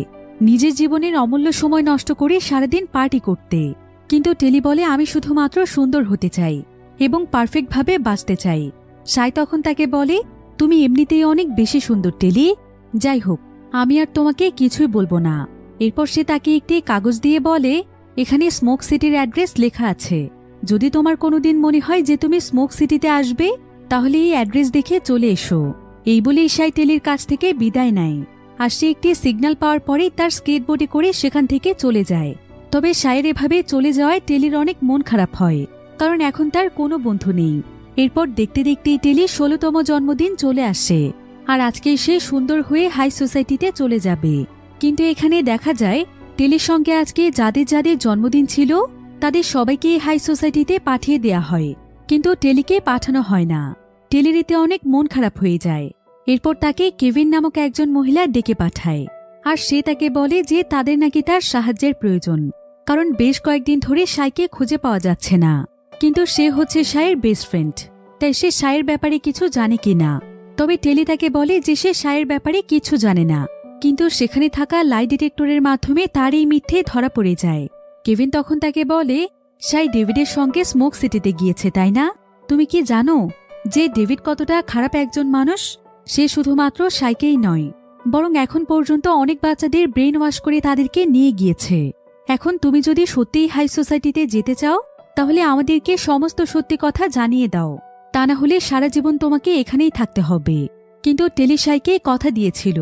নিজের জীবনের অমূল্য সময় নষ্ট করে সারাদিন পার্টি করতে। কিন্তু টেলি বলে, আমি শুধুমাত্র সুন্দর হতে চাই এবং পারফেক্টভাবে বাঁচতে চাই। সাই তখন তাকে বলে, তুমি এমনিতেই অনেক বেশি সুন্দর টেলি। যাই হোক, আমি আর তোমাকে কিছুই বলবো না। এরপর সে তাকে একটি কাগজ দিয়ে বলে, এখানে স্মোক সিটির অ্যাড্রেস লেখা আছে। যদি তোমার কোনোদিন মনে হয় যে তুমি স্মোক সিটিতে আসবে, তাহলে এই অ্যাড্রেস দেখে চলে এসো। এই বলেই সাই টেলির কাছ থেকে বিদায় নেয়। আর সে একটি সিগন্যাল পাওয়ার পরেই তার স্কেটবোর্ডে করে সেখান থেকে চলে যায়। তবে সাইয়ের এভাবে চলে যাওয়ায় টেলির অনেক মন খারাপ হয়, কারণ এখন তার কোনো বন্ধু নেই। এরপর দেখতে দেখতেই টেলির 16তম জন্মদিন চলে আসে, আর আজকে সে সুন্দর হয়ে হাই সোসাইটিতে চলে যাবে। কিন্তু এখানে দেখা যায় টেলির সঙ্গে আজকে যাদের যাদের জন্মদিন ছিল তাদের সবাইকে হাই সোসাইটিতে পাঠিয়ে দেয়া হয়, কিন্তু টেলিকে পাঠানো হয় না। টেলির এতে অনেক মন খারাপ হয়ে যায়। এরপর তাকে কেভিন নামক একজন মহিলা ডেকে পাঠায়, আর সে তাকে বলে যে তাদের নাকি তার সাহায্যের প্রয়োজন, কারণ বেশ কয়েকদিন ধরে সাইকে খুঁজে পাওয়া যাচ্ছে না। কিন্তু সে হচ্ছে সাইয়ের বেস্ট ফ্রেন্ড, তাই সে সাইয়ের ব্যাপারে কিছু জানে কিনা। তবে টেলি তাকে বলে যে সে সাইয়ের ব্যাপারে কিছু জানে না, কিন্তু সেখানে থাকা লাই ডিটেক্টরের মাধ্যমে তার এই মিথ্যে ধরা পড়ে যায়। কেভিন তখন তাকে বলে, সাই ডেভিডের সঙ্গে স্মোক সিটিতে গিয়েছে, তাই না? তুমি কি জানো যে ডেভিড কতটা খারাপ একজন মানুষ? সে শুধুমাত্র সাইকেই নয়, বরং এখন পর্যন্ত অনেক বাচ্চাদের ব্রেন ওয়াশ করে তাদেরকে নিয়ে গিয়েছে। এখন তুমি যদি সত্যিই হাই সোসাইটিতে যেতে চাও, তাহলে আমাদেরকে সমস্ত সত্যি কথা জানিয়ে দাও, তা না হলে সারা জীবন তোমাকে এখানেই থাকতে হবে। কিন্তু টেলি সাইকে কথা দিয়েছিল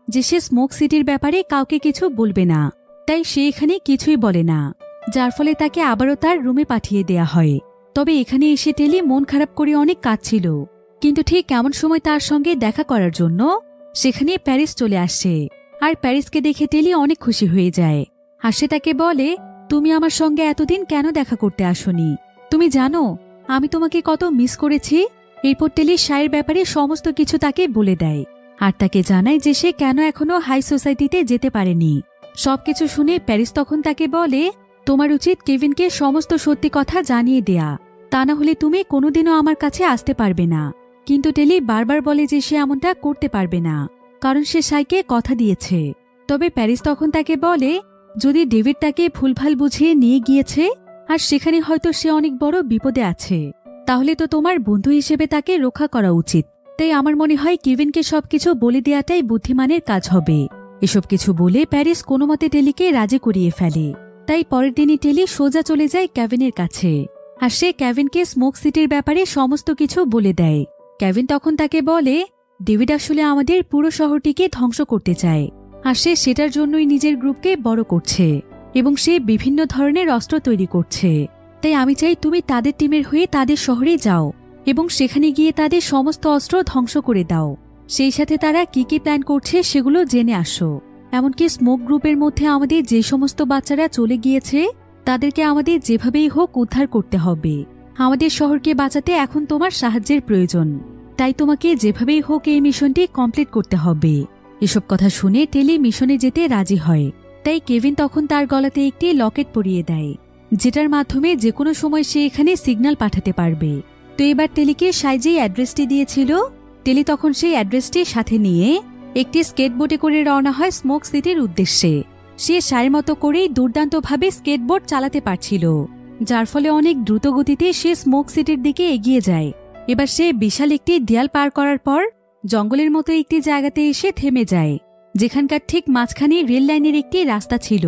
যে সে স্মোক সিটির ব্যাপারে কাউকে কিছু বলবে না, তাই সে এখানে কিছুই বলে না, যার ফলে তাকে আবারও তার রুমে পাঠিয়ে দেয়া হয়। তবে এখানে এসে টেলি মন খারাপ করে অনেক কাঁদছিল। কিন্তু ঠিক এমন সময় তার সঙ্গে দেখা করার জন্য সেখানে প্যারিস চলে আসে, আর প্যারিসকে দেখে টেলি অনেক খুশি হয়ে যায়। আর সে তাকে বলে, তুমি আমার সঙ্গে এতদিন কেন দেখা করতে আসোনি? তুমি জানো আমি তোমাকে কত মিস করেছি। এরপর টেলি সাইয়ের ব্যাপারে সমস্ত কিছু তাকে বলে দেয়, আর তাকে জানায় যে সে কেন এখনো হাই সোসাইটিতে যেতে পারেনি। সবকিছু শুনে প্যারিস তখন তাকে বলে, তোমার উচিত কেভিনকে সমস্ত সত্যি কথা জানিয়ে দেয়া, তা না হলে তুমি কোনোদিনও আমার কাছে আসতে পারবে না। কিন্তু টেলি বারবার বলে যে সে এমনটা করতে পারবে না, কারণ সে সাইকে কথা দিয়েছে। তবে প্যারিস তখন তাকে বলে যদি ডেভিড তাকে ভুলভাল বুঝিয়ে নিয়ে গিয়েছে আর সেখানে হয়তো সে অনেক বড় বিপদে আছে, তাহলে তো তোমার বন্ধু হিসেবে তাকে রক্ষা করা উচিত। তাই আমার মনে হয় কেভিনকে সবকিছু বলে দেওয়াটাই বুদ্ধিমানের কাজ হবে। এসব কিছু বলে প্যারিস কোনোমতে টেলিকে রাজি করিয়ে ফেলে। তাই পরের দিনই টেলি সোজা চলে যায় কেভিনের কাছে, আর সে কেভিনকে স্মোক সিটির ব্যাপারে সমস্ত কিছু বলে দেয়। কেভিন তখন তাকে বলে ডেভিড আসলে আমাদের পুরো শহরটিকে ধ্বংস করতে চায়, আর সে সেটার জন্যই নিজের গ্রুপকে বড় করছে এবং সে বিভিন্ন ধরনের অস্ত্র তৈরি করছে। তাই আমি চাই তুমি তাদের টিমের হয়ে তাদের শহরে যাও এবং সেখানে গিয়ে তাদের সমস্ত অস্ত্র ধ্বংস করে দাও। সেই সাথে তারা কি কি প্ল্যান করছে সেগুলো জেনে আসো। এমনকি স্মোক গ্রুপের মধ্যে আমাদের যে সমস্ত বাচ্চারা চলে গিয়েছে তাদেরকে আমাদের যেভাবেই হোক উদ্ধার করতে হবে। আমাদের শহরকে বাঁচাতে এখন তোমার সাহায্যের প্রয়োজন, তাই তোমাকে যেভাবেই হোক এই মিশনটি কমপ্লিট করতে হবে। এসব কথা শুনে টেলি মিশনে যেতে রাজি হয়। তাই কেভিন তখন তার গলাতে একটি লকেট পরিয়ে দেয়, যেটার মাধ্যমে যে কোনো সময় সে এখানে সিগন্যাল পাঠাতে পারবে। তো এবার টেলিকে সাই যেই অ্যাড্রেসটি দিয়েছিল, টেলি তখন সেই অ্যাড্রেসটি সাথে নিয়ে একটি স্কেটবোর্ডে করে রওনা হয় স্মোক সিটির উদ্দেশ্যে। সে সায়ের মতো করেই দুর্দান্তভাবে স্কেটবোর্ড চালাতে পারছিল, যার ফলে অনেক দ্রুত গতিতে সে স্মোক সিটির দিকে এগিয়ে যায়। এবার সে বিশাল একটি দেয়াল পার করার পর জঙ্গলের মতো একটি জায়গাতে এসে থেমে যায়, যেখানকার ঠিক মাঝখানে রেল লাইনের একটি রাস্তা ছিল।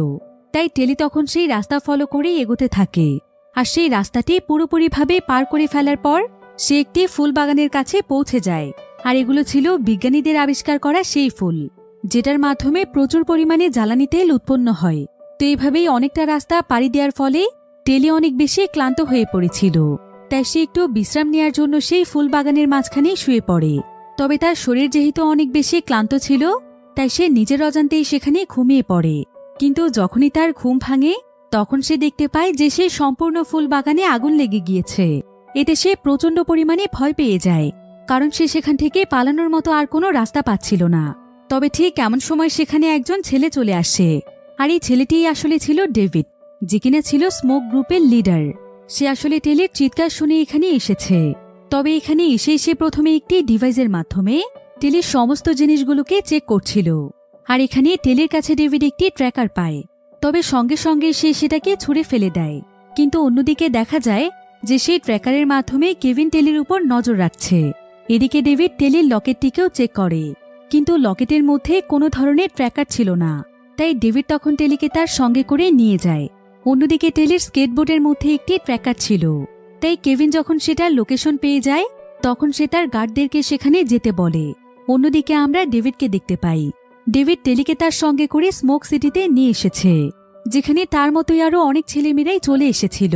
তাই টেলি তখন সেই রাস্তা ফলো করেই এগোতে থাকে, আর সেই রাস্তাটি পুরোপুরিভাবে পার করে ফেলার পর সে একটি ফুল বাগানের কাছে পৌঁছে যায়। আর এগুলো ছিল বিজ্ঞানীদের আবিষ্কার করা সেই ফুল, যেটার মাধ্যমে প্রচুর পরিমাণে জ্বালানি তেল উৎপন্ন হয়। তো এইভাবেই অনেকটা রাস্তা পাড়ি দেওয়ার ফলে টেলি অনেক বেশি ক্লান্ত হয়ে পড়েছিল। তাই সে একটু বিশ্রাম নেওয়ার জন্য সেই ফুল বাগানের মাঝখানেই শুয়ে পড়ে। তবে তার শরীর যেহেতু অনেক বেশি ক্লান্ত ছিল, তাই সে নিজের অজান্তেই সেখানে ঘুমিয়ে পড়ে। কিন্তু যখনই তার ঘুম ভাঙে তখন সে দেখতে পায় যে সে সম্পূর্ণ ফুল বাগানে আগুন লেগে গিয়েছে। এতে সে প্রচণ্ড পরিমাণে ভয় পেয়ে যায়, কারণ সে সেখান থেকে পালানোর মতো আর কোনো রাস্তা পাচ্ছিল না। তবে ঠিক এমন সময় সেখানে একজন ছেলে চলে আসে, আর এই ছেলেটিই আসলে ছিল ডেভিড, যে কিনা ছিল স্মোক গ্রুপের লিডার। সে আসলে টেলির চিৎকার শুনে এখানে এসেছে। তবে এখানে এসে সে প্রথমে একটি ডিভাইসের মাধ্যমে টেলির সমস্ত জিনিসগুলোকে চেক করছিল। আর এখানে টেলির কাছে ডেভিড একটি ট্র্যাকার পায়, তবে সঙ্গে সঙ্গে সে সেটাকে ছুঁড়ে ফেলে দেয়। কিন্তু অন্যদিকে দেখা যায় যে সেই ট্র্যাকারের মাধ্যমে কেভিন টেলির উপর নজর রাখছে। এদিকে ডেভিড টেলির লকেটটিকেও চেক করে, কিন্তু লকেটের মধ্যে কোনো ধরনের ট্র্যাকার ছিল না। তাই ডেভিড তখন টেলিকে তার সঙ্গে করে নিয়ে যায়। অন্যদিকে টেলির স্কেটবোর্ডের মধ্যে একটি ট্র্যাকার ছিল। তাই কেভিন যখন সেটার লোকেশন পেয়ে যায় তখন সে তার গার্ডদেরকে সেখানে যেতে বলে। অন্যদিকে আমরা ডেভিডকে দেখতে পাই। ডেভিড টেলিকে তার সঙ্গে করে স্মোক সিটিতে নিয়ে এসেছে, যেখানে তার মতোই আরো অনেক ছেলেমেয়েরাই চলে এসেছিল।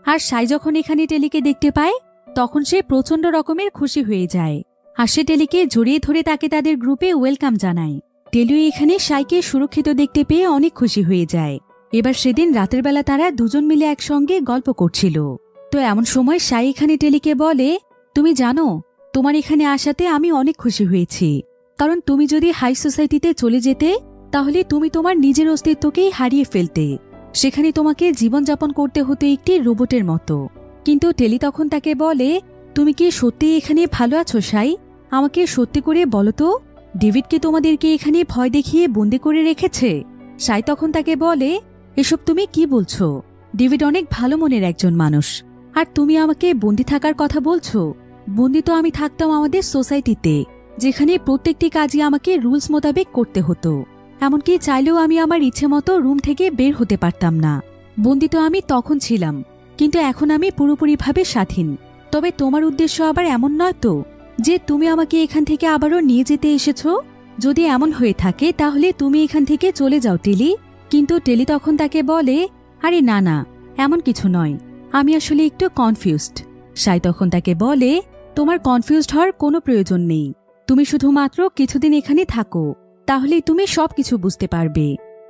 আর সাই যখন এখানে টেলিকে দেখতে পায় তখন সে প্রচন্ড রকমের খুশি হয়ে যায়, আর সে টেলিকে জড়িয়ে ধরে তাকে তাদের গ্রুপে ওয়েলকাম জানায়। টেলিও এখানে সাইকে সুরক্ষিত দেখতে পেয়ে অনেক খুশি হয়ে যায়। এবার সেদিন রাতের বেলা তারা দুজন মিলে একসঙ্গে গল্প করছিল। তো এমন সময় সাই এখানে টেলিকে বলে, তুমি জানো, তোমার এখানে আসাতে আমি অনেক খুশি হয়েছি, কারণ তুমি যদি হাই সোসাইটিতে চলে যেতে তাহলে তুমি তোমার নিজের অস্তিত্বকেই হারিয়ে ফেলতে। সেখানে তোমাকে জীবনযাপন করতে হতো একটি রোবটের মতো। কিন্তু টেলি তখন তাকে বলে, তুমি কি সত্যি এখানে ভালো আছো সাই? আমাকে সত্যি করে বলো তো, ডেভিড কি তোমাদেরকে এখানে ভয় দেখিয়ে বন্দি করে রেখেছে? সাই তখন তাকে বলে, এসব তুমি কি বলছো? ডেভিড অনেক ভালো মনের একজন মানুষ, আর তুমি আমাকে বন্দি থাকার কথা বলছো? বন্দি তো আমি থাকতাম আমাদের সোসাইটিতে, যেখানে প্রত্যেকটি কাজই আমাকে রুলস মোতাবেক করতে হতো। এমনকি চাইলেও আমি আমার ইচ্ছে মতো রুম থেকে বের হতে পারতাম না। বন্দি তো আমি তখন ছিলাম, কিন্তু এখন আমি পুরোপুরিভাবে স্বাধীন। তবে তোমার উদ্দেশ্য আবার এমন নয় তো যে তুমি আমাকে এখান থেকে আবারও নিয়ে যেতে এসেছো? যদি এমন হয়ে থাকে তাহলে তুমি এখান থেকে চলে যাও টেলি। কিন্তু টেলি তখন তাকে বলে, আরে না না, এমন কিছু নয়, আমি আসলে একটু কনফিউজড। সাই তখন তাকে বলে, তোমার কনফিউজড হওয়ার কোনো প্রয়োজন নেই, তুমি শুধুমাত্র কিছুদিন এখানে থাকো, তাহলেই তুমি সবকিছু বুঝতে পারবে।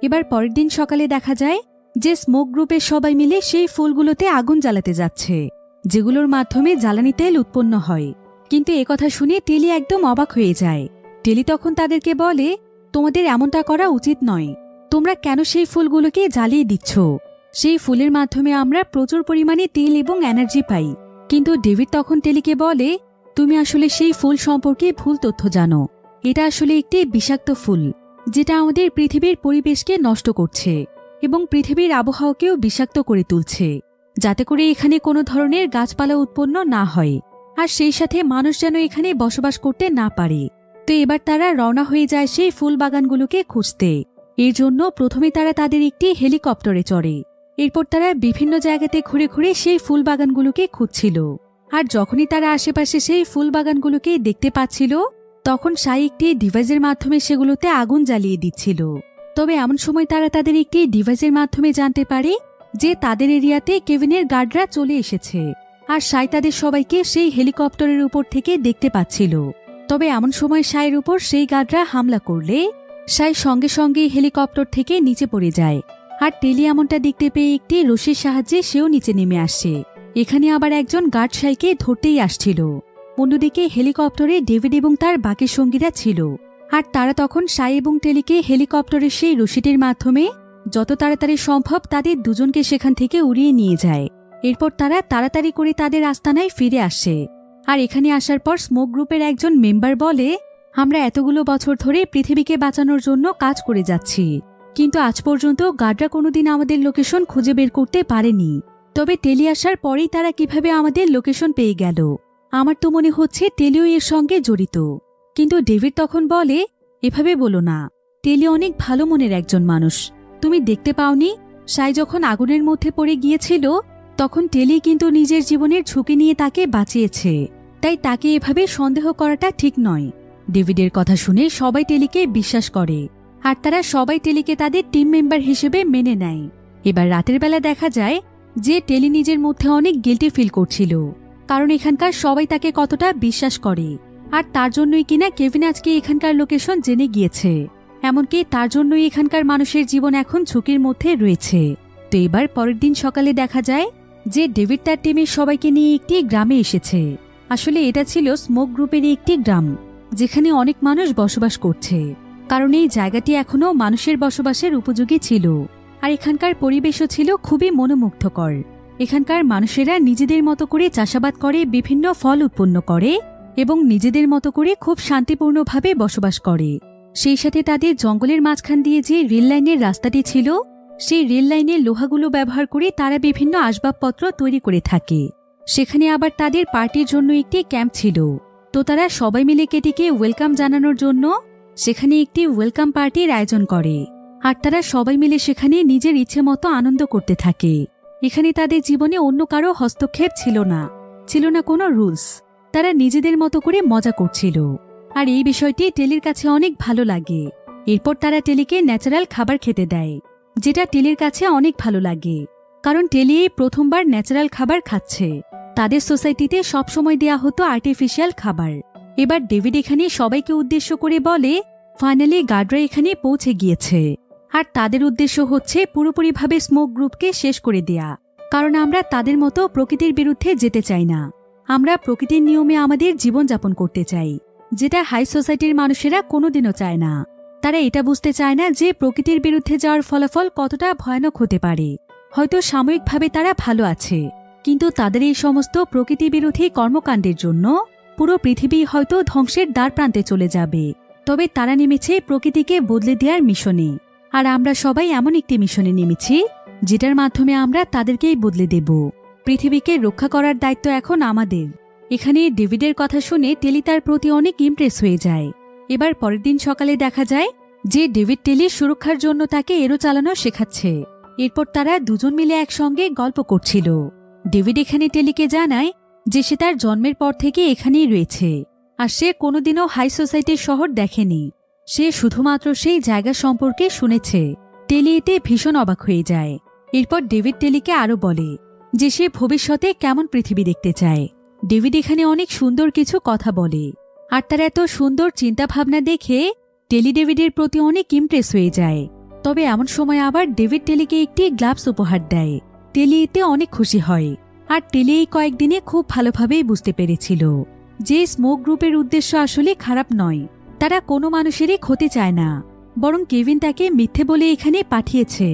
এবার পরের দিন সকালে দেখা যায় যে স্মোক গ্রুপের সবাই মিলে সেই ফুলগুলোতে আগুন জ্বালাতে যাচ্ছে, যেগুলোর মাধ্যমে জ্বালানি তেল উৎপন্ন হয়। কিন্তু একথা শুনে টেলি একদম অবাক হয়ে যায়। টেলি তখন তাদেরকে বলে, তোমাদের এমনটা করা উচিত নয়, তোমরা কেন সেই ফুলগুলোকে জ্বালিয়ে দিচ্ছ? সেই ফুলের মাধ্যমে আমরা প্রচুর পরিমাণে তেল এবং এনার্জি পাই। কিন্তু ডেভিড তখন টেলিকে বলে, তুমি আসলে সেই ফুল সম্পর্কে ভুল তথ্য জানো। এটা আসলে একটি বিষাক্ত ফুল, যেটা আমাদের পৃথিবীর পরিবেশকে নষ্ট করছে এবং পৃথিবীর আবহাওয়াকেও বিষাক্ত করে তুলছে, যাতে করে এখানে কোনো ধরনের গাছপালা উৎপন্ন না হয়, আর সেই সাথে মানুষ যেন এখানে বসবাস করতে না পারে। তো এবার তারা রওনা হয়ে যায় সেই ফুল বাগানগুলোকে খুঁজতে। এর জন্য প্রথমে তারা তাদের একটি হেলিকপ্টারে চড়ে। এরপর তারা বিভিন্ন জায়গাতে ঘুরে ঘুরে সেই ফুল বাগানগুলোকে খুঁজছিল। আর যখনই তারা আশেপাশে সেই ফুল বাগানগুলোকে দেখতে পাচ্ছিল, তখন সাই একটি ডিভাইসের মাধ্যমে সেগুলোতে আগুন জ্বালিয়ে দিচ্ছিল। তবে এমন সময় তারা তাদের একটি ডিভাইসের মাধ্যমে জানতে পারে যে তাদের এরিয়াতে কেভিনের গার্ডরা চলে এসেছে, আর সাই তাদের সবাইকে সেই হেলিকপ্টারের উপর থেকে দেখতে পাচ্ছিল। তবে এমন সময় সাইয়ের উপর সেই গার্ডরা হামলা করলে সাই সঙ্গে সঙ্গে হেলিকপ্টার থেকে নিচে পড়ে যায়। আর টেলি এমনটা দেখতে পেয়ে একটি রশির সাহায্যে সেও নিচে নেমে আসে। এখানে আবার একজন গার্ড সাইকে ধরতেই আসছিল। অন্যদিকে হেলিকপ্টারে ডেভিড এবং তার বাকি সঙ্গীরা ছিল, আর তারা তখন সাই এবং টেলিকে হেলিকপ্টারের সেই রশিটির মাধ্যমে যত তাড়াতাড়ি সম্ভব তাদের দুজনকে সেখান থেকে উড়িয়ে নিয়ে যায়। এরপর তারা তাড়াতাড়ি করে তাদের আস্তানায় ফিরে আসে। আর এখানে আসার পর স্মোক গ্রুপের একজন মেম্বার বলে, আমরা এতগুলো বছর ধরে পৃথিবীকে বাঁচানোর জন্য কাজ করে যাচ্ছি, কিন্তু আজ পর্যন্ত গার্ডরা কোনোদিন আমাদের লোকেশন খুঁজে বের করতে পারেনি। তবে টেলি আসার পরেই তারা কিভাবে আমাদের লোকেশন পেয়ে গেল? আমার তো মনে হচ্ছে টেলিও এর সঙ্গে জড়িত। কিন্তু ডেভিড তখন বলে, এভাবে বলো না, টেলি অনেক ভালো মনের একজন মানুষ। তুমি দেখতে পাওনি সাই যখন আগুনের মধ্যে পড়ে গিয়েছিল, তখন টেলি কিন্তু নিজের জীবনের ঝুঁকি নিয়ে তাকে বাঁচিয়েছে। তাই তাকে এভাবে সন্দেহ করাটা ঠিক নয়। ডেভিডের কথা শুনে সবাই টেলিকে বিশ্বাস করে, আর তারা সবাই টেলিকে তাদের টিম মেম্বার হিসেবে মেনে নেয়। এবার রাতের বেলা দেখা যায় যে টেলি নিজের মধ্যে অনেক গিল্টি ফিল করছিল, কারণ এখানকার সবাই তাকে কতটা বিশ্বাস করে, আর তার জন্যই কিনা কেভিন আজকে এখানকার লোকেশন জেনে গিয়েছে। এমনকি তার জন্যই এখানকার মানুষের জীবন এখন ঝুঁকির মধ্যে রয়েছে। তো এবার পরের দিন সকালে দেখা যায় যে ডেভিড তার টিমের সবাইকে নিয়ে একটি গ্রামে এসেছে। আসলে এটা ছিল স্মোক গ্রুপেরই একটি গ্রাম, যেখানে অনেক মানুষ বসবাস করছে, কারণ এই জায়গাটি এখনো মানুষের বসবাসের উপযোগী ছিল। আর এখানকার পরিবেশও ছিল খুবই মনোমুগ্ধকর। এখানকার মানুষেরা নিজেদের মতো করে চাষাবাদ করে, বিভিন্ন ফল উৎপন্ন করে এবং নিজেদের মতো করে খুব শান্তিপূর্ণভাবে বসবাস করে। সেই সাথে তাদের জঙ্গলের মাঝখান দিয়ে যে রেল লাইনের রাস্তাটি ছিল, সেই রেল লাইনের লোহাগুলো ব্যবহার করে তারা বিভিন্ন আসবাবপত্র তৈরি করে থাকে। সেখানে আবার তাদের পার্টির জন্য একটি ক্যাম্প ছিল। তো তারা সবাই মিলে কেটিকে ওয়েলকাম জানানোর জন্য সেখানে একটি ওয়েলকাম পার্টির আয়োজন করে, আর তারা সবাই মিলে সেখানে নিজের ইচ্ছে মতো আনন্দ করতে থাকে। এখানে তাদের জীবনে অন্য কারো হস্তক্ষেপ ছিল না কোনো রুলস। তারা নিজেদের মতো করে মজা করছিল, আর এই বিষয়টি টেলির কাছে অনেক ভালো লাগে। এরপর তারা টেলিকে ন্যাচারাল খাবার খেতে দেয়, যেটা টেলির কাছে অনেক ভালো লাগে, কারণ টেলি এই প্রথমবার ন্যাচারাল খাবার খাচ্ছে। তাদের সোসাইটিতে সবসময় দেয়া হতো আর্টিফিশিয়াল খাবার। এবার ডেভিড এখানে সবাইকে উদ্দেশ্য করে বলে, ফাইনালি গার্ডরা এখানে পৌঁছে গিয়েছে, আর তাদের উদ্দেশ্য হচ্ছে পুরোপুরিভাবে স্মোক গ্রুপকে শেষ করে দেয়া। কারণ আমরা তাদের মতো প্রকৃতির বিরুদ্ধে যেতে চাই না। আমরা প্রকৃতির নিয়মে আমাদের জীবনযাপন করতে চাই, যেটা হাই সোসাইটির মানুষেরা কোনোদিনও চায় না। তারা এটা বুঝতে চায় না যে প্রকৃতির বিরুদ্ধে যাওয়ার ফলাফল কতটা ভয়ানক হতে পারে। হয়তো সাময়িকভাবে তারা ভালো আছে, কিন্তু তাদের এই সমস্ত প্রকৃতি বিরোধী কর্মকাণ্ডের জন্য পুরো পৃথিবী হয়তো ধ্বংসের দ্বার প্রান্তে চলে যাবে। তবে তারা নেমেছে প্রকৃতিকে বদলে দেওয়ার মিশনে, আর আমরা সবাই এমন একটি মিশনে নেমেছি যেটার মাধ্যমে আমরা তাদেরকেই বদলে দেব। পৃথিবীকে রক্ষা করার দায়িত্ব এখন আমাদের। এখানে ডেভিডের কথা শুনে টেলি তার প্রতি অনেক ইমপ্রেস হয়ে যায়। এবার পরের দিন সকালে দেখা যায় যে ডেভিড টেলির সুরক্ষার জন্য তাকে এরো চালানো শেখাচ্ছে। এরপর তারা দুজন মিলে একসঙ্গে গল্প করছিল। ডেভিড এখানে টেলিকে জানায় যে সে তার জন্মের পর থেকে এখানেই রয়েছে, আর সে কোনোদিনও হাই সোসাইটির শহর দেখেনি। সে শুধুমাত্র সেই জায়গা সম্পর্কে শুনেছে। টেলি এতে ভীষণ অবাক হয়ে যায়। এরপর ডেভিড টেলিকে আরো বলে যে সে ভবিষ্যতে কেমন পৃথিবী দেখতে চায়। ডেভিড এখানে অনেক সুন্দর কিছু কথা বলে, আর তার এত সুন্দর চিন্তাভাবনা দেখে টেলি ডেভিডের প্রতি অনেক ইমপ্রেস হয়ে যায়। তবে এমন সময় আবার ডেভিড টেলিকে একটি গ্লাভস উপহার দেয়। টেলি এতে অনেক খুশি হয়, আর টেলি এই কয়েকদিনে খুব ভালোভাবেই বুঝতে পেরেছিল যে স্মোক গ্রুপের উদ্দেশ্য আসলে খারাপ নয়। তারা কোনো মানুষেরই ক্ষতি চায় না, বরং কেভিন তাকে মিথ্যে বলে এখানে পাঠিয়েছে।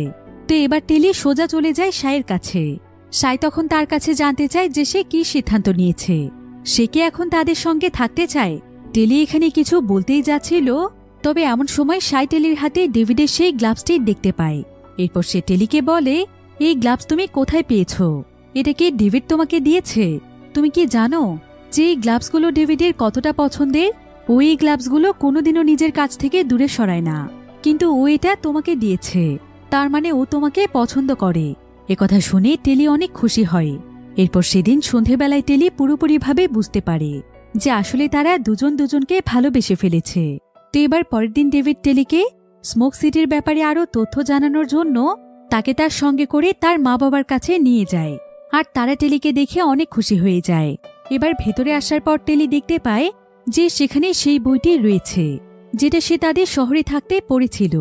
তো এবার টেলি সোজা চলে যায় সাইয়ের কাছে। সাই তখন তার কাছে জানতে চায় যে সে কি সিদ্ধান্ত নিয়েছে। সে কি এখন তাদের সঙ্গে থাকতে চায়? টেলি এখানে কিছু বলতেই যাচ্ছিল, তবে এমন সময় সাই টেলির হাতে ডেভিডের সেই গ্লাভসটি দেখতে পায়। এরপর সে টেলিকে বলে, এই গ্লাভস তুমি কোথায় পেয়েছো? এটা কি ডেভিড তোমাকে দিয়েছে? তুমি কি জানো যে এই গ্লাভসগুলো ডেভিডের কতটা পছন্দের? ও এই গ্লাভসগুলো কোনোদিনও নিজের কাছ থেকে দূরে সরায় না, কিন্তু ও এটা তোমাকে দিয়েছে, তার মানে ও তোমাকে পছন্দ করে। একথা শুনে টেলি অনেক খুশি হয়। এরপর সেদিন সন্ধেবেলায় টেলি পুরোপুরিভাবে বুঝতে পারে যে আসলে তারা দুজন দুজনকে ভালোবেসে ফেলেছে। তো এবার পরের দিন ডেভিড টেলিকে স্মোক সিটির ব্যাপারে আরও তথ্য জানানোর জন্য তাকে তার সঙ্গে করে তার মা বাবার কাছে নিয়ে যায়। আর তারা টেলিকে দেখে অনেক খুশি হয়ে যায়। এবার ভেতরে আসার পর টেলি দেখতে পায় যে সেখানে সেই বইটি রয়েছে যেটা সে তাদের শহরে থাকতে পড়েছিল।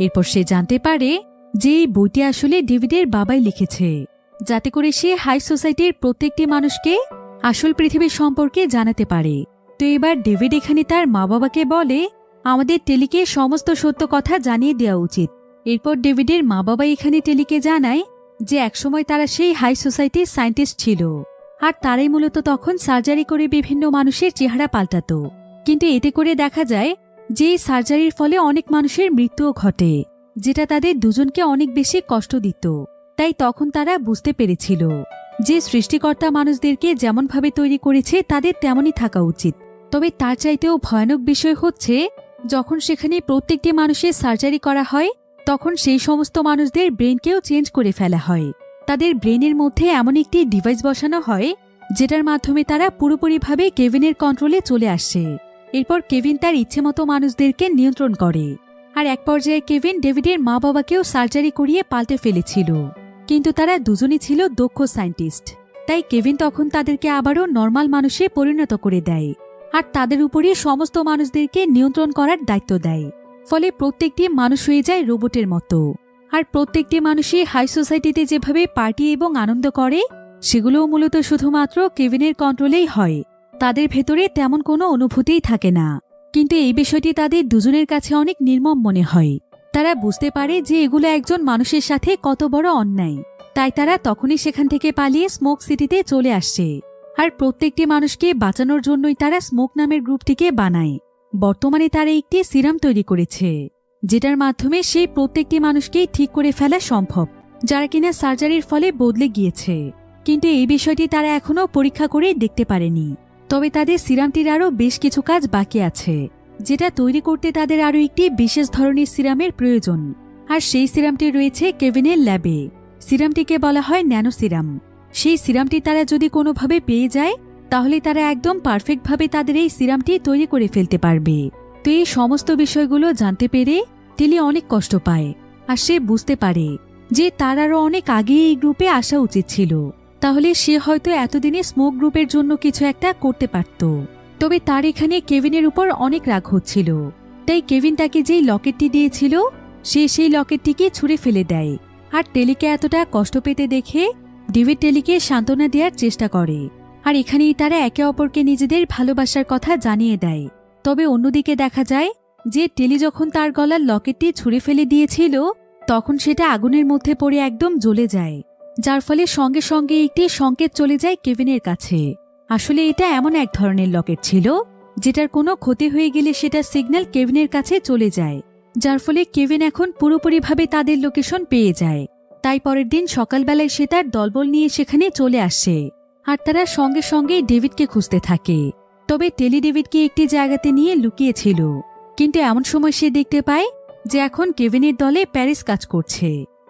এরপর সে জানতে পারে যে এই বইটি আসলে ডেভিডের বাবাই লিখেছে, যাতে করে সে হাই সোসাইটির প্রত্যেকটি মানুষকে আসল পৃথিবী সম্পর্কে জানাতে পারে। তো এবার ডেভিড এখানে তার মা বাবাকে বলে, আমাদের টেলিকে সমস্ত সত্য কথা জানিয়ে দেওয়া উচিত। এরপর ডেভিডের মা বাবা এখানে টেলিকে জানায় যে একসময় তারা সেই হাই সোসাইটির সায়েন্টিস্ট ছিল, আর তারাই মূলত তখন সার্জারি করে বিভিন্ন মানুষের চেহারা পাল্টাতো। কিন্তু এতে করে দেখা যায় যে এই সার্জারির ফলে অনেক মানুষের মৃত্যুও ঘটে, যেটা তাদের দুজনকে অনেক বেশি কষ্ট দিত। তাই তখন তারা বুঝতে পেরেছিল যে সৃষ্টিকর্তা মানুষদেরকে যেমনভাবে তৈরি করেছে তাদের তেমনই থাকা উচিত। তবে তার চাইতেও ভয়ানক বিষয় হচ্ছে, যখন সেখানে প্রত্যেকটি মানুষের সার্জারি করা হয় তখন সেই সমস্ত মানুষদের ব্রেনকেও চেঞ্জ করে ফেলা হয়। তাদের ব্রেনের মধ্যে এমন একটি ডিভাইস বসানো হয় যেটার মাধ্যমে তারা পুরোপুরিভাবে কেভিনের কন্ট্রোলে চলে আসে। এরপর কেভিন তার ইচ্ছেমতো মানুষদেরকে নিয়ন্ত্রণ করে। আর এক পর্যায়ে কেভিন ডেভিডের মা বাবাকেও সার্জারি করিয়ে পাল্টে ফেলেছিল, কিন্তু তারা দুজনই ছিল দক্ষ সায়েন্টিস্ট। তাই কেভিন তখন তাদেরকে আবারও নর্মাল মানুষে পরিণত করে দেয়, আর তাদের উপরই সমস্ত মানুষদেরকে নিয়ন্ত্রণ করার দায়িত্ব দেয়। ফলে প্রত্যেকটি মানুষ হয়ে যায় রোবটের মতো। আর প্রত্যেকটি মানুষই হাই সোসাইটিতে যেভাবে পার্টি এবং আনন্দ করে সেগুলোও মূলত শুধুমাত্র কেভিনের কন্ট্রোলেই হয়। তাদের ভেতরে তেমন কোনো অনুভূতিই থাকে না। কিন্তু এই বিষয়টি তাদের দুজনের কাছে অনেক নির্মম মনে হয়। তারা বুঝতে পারে যে এগুলো একজন মানুষের সাথে কত বড় অন্যায়। তাই তারা তখনই সেখান থেকে পালিয়ে স্মোক সিটিতে চলে আসছে। আর প্রত্যেকটি মানুষকে বাঁচানোর জন্যই তারা স্মোক নামের গ্রুপটিকে বানায়। বর্তমানে তারা একটি সিরাম তৈরি করেছে যেটার মাধ্যমে সেই প্রত্যেকটি মানুষকেই ঠিক করে ফেলা সম্ভব, যারা কিনা সার্জারির ফলে বদলে গিয়েছে। কিন্তু এই বিষয়টি তারা এখনও পরীক্ষা করে দেখতে পারেনি। তবে তাদের সিরামটির আরও বেশ কিছু কাজ বাকি আছে, যেটা তৈরি করতে তাদের আরও একটি বিশেষ ধরনের সিরামের প্রয়োজন। আর সেই সিরামটি রয়েছে কেভিনের ল্যাবে। সিরামটিকে বলা হয় ন্যানো সিরাম। সেই সিরামটি তারা যদি কোনোভাবে পেয়ে যায় তাহলে তারা একদম পারফেক্টভাবে তাদের এই সিরামটি তৈরি করে ফেলতে পারবে। তো এই সমস্ত বিষয়গুলো জানতে পেরে টেলি অনেক কষ্ট পায়। আর সে বুঝতে পারে যে তার আরও অনেক আগে এই গ্রুপে আসা উচিত ছিল, তাহলে সে হয়তো এতদিনে স্মোক গ্রুপের জন্য কিছু একটা করতে পারত। তবে তার এখানে কেভিনের উপর অনেক রাগ হচ্ছিল। তাই কেভিন তাকে যেই লকেটটি দিয়েছিল সে সেই লকেটটিকে ছুঁড়ে ফেলে দেয়। আর টেলিকে এতটা কষ্ট পেতে দেখে ডেভিড টেলিকে সান্ত্বনা দেওয়ার চেষ্টা করে। আর এখানেই তারা একে অপরকে নিজেদের ভালোবাসার কথা জানিয়ে দেয়। তবে অন্যদিকে দেখা যায় যে টেলি যখন তার গলার লকেটটি ছুঁড়ে ফেলে দিয়েছিল তখন সেটা আগুনের মধ্যে পড়ে একদম জ্বলে যায়, যার ফলে সঙ্গে সঙ্গে একটি সংকেত চলে যায় কেভিনের কাছে। আসলে এটা এমন এক ধরনের লকেট ছিল যেটার কোনো ক্ষতি হয়ে গেলে সেটা সিগন্যাল কেভিনের কাছে চলে যায়, যার ফলে কেভিন এখন পুরোপুরিভাবে তাদের লোকেশন পেয়ে যায়। তাই পরের দিন সকালবেলায় সে তার দলবল নিয়ে সেখানে চলে আসে। আর তারা সঙ্গে সঙ্গে ডেভিডকে খুঁজতে থাকে। তবে টেলি ডেভিডকে একটি জায়গাতে নিয়ে লুকিয়েছিল, কিন্তু এমন সময় সে দেখতে পায় যে এখন কেভিনের দলে প্যারিস কাজ করছে।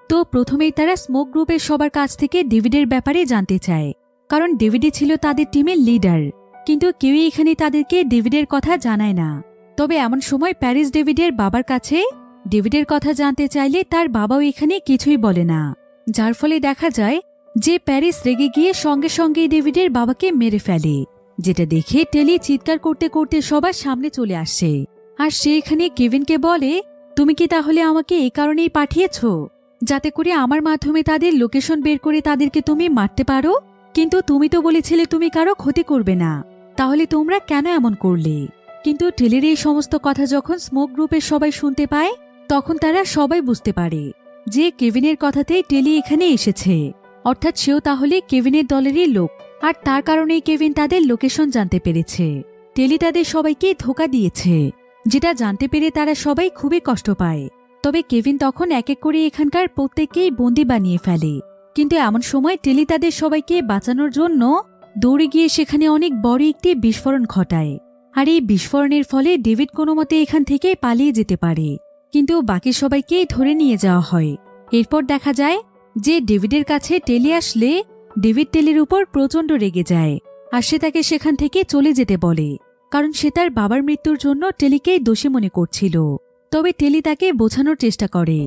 তো প্রথমেই তারা স্মোক গ্রুপের সবার কাছ থেকে ডেভিডের ব্যাপারে জানতে চায়, কারণ ডেভিডই ছিল তাদের টিমের লিডার। কিন্তু কেউই এখানে তাদেরকে ডেভিডের কথা জানায় না। তবে এমন সময় প্যারিস ডেভিডের বাবার কাছে ডেভিডের কথা জানতে চাইলে তার বাবাও এখানে কিছুই বলে না, যার ফলে দেখা যায় যে প্যারিস রেগে গিয়ে সঙ্গে সঙ্গেই ডেভিডের বাবাকে মেরে ফেলে, যেটা দেখে টেলি চিৎকার করতে করতে সবার সামনে চলে আসে। আর সে এখানে কেভিনকে বলে, তুমি কি তাহলে আমাকে এই কারণেই পাঠিয়েছ যাতে করে আমার মাধ্যমে তাদের লোকেশন বের করে তাদেরকে তুমি মারতে পারো? কিন্তু তুমি তো বলেছিলে তুমি কারো ক্ষতি করবে না, তাহলে তোমরা কেন এমন করলে? কিন্তু টেলির এই সমস্ত কথা যখন স্মোক গ্রুপের সবাই শুনতে পায় তখন তারা সবাই বুঝতে পারে যে কেভিনের কথাতেই টেলি এখানে এসেছে, অর্থাৎ সেও তাহলে কেভিনের দলেরই লোক। আর তার কারণেই কেভিন তাদের লোকেশন জানতে পেরেছে। টেলি তাদের সবাইকে ধোঁকা দিয়েছে, যেটা জানতে পেরে তারা সবাই খুবই কষ্ট পায়। তবে কেভিন তখন এক এক করে এখানকার প্রত্যেককেই বন্দি বানিয়ে ফেলে। কিন্তু এমন সময় টেলি তাদের সবাইকে বাঁচানোর জন্য দৌড়ে গিয়ে সেখানে অনেক বড় একটি বিস্ফোরণ ঘটায়। আর এই বিস্ফোরণের ফলে ডেভিড কোনো মতে এখান থেকে পালিয়ে যেতে পারে, কিন্তু বাকি সবাইকেই ধরে নিয়ে যাওয়া হয়। এরপর দেখা যায় যে ডেভিডের কাছে টেলি আসলে ডেভিড টেলির উপর প্রচণ্ড রেগে যায়, আর সে তাকে সেখান থেকে চলে যেতে বলে, কারণ সে তার বাবার মৃত্যুর জন্য টেলিকেই দোষী মনে করছিল। তবে টেলি তাকে বোঝানোর চেষ্টা করে।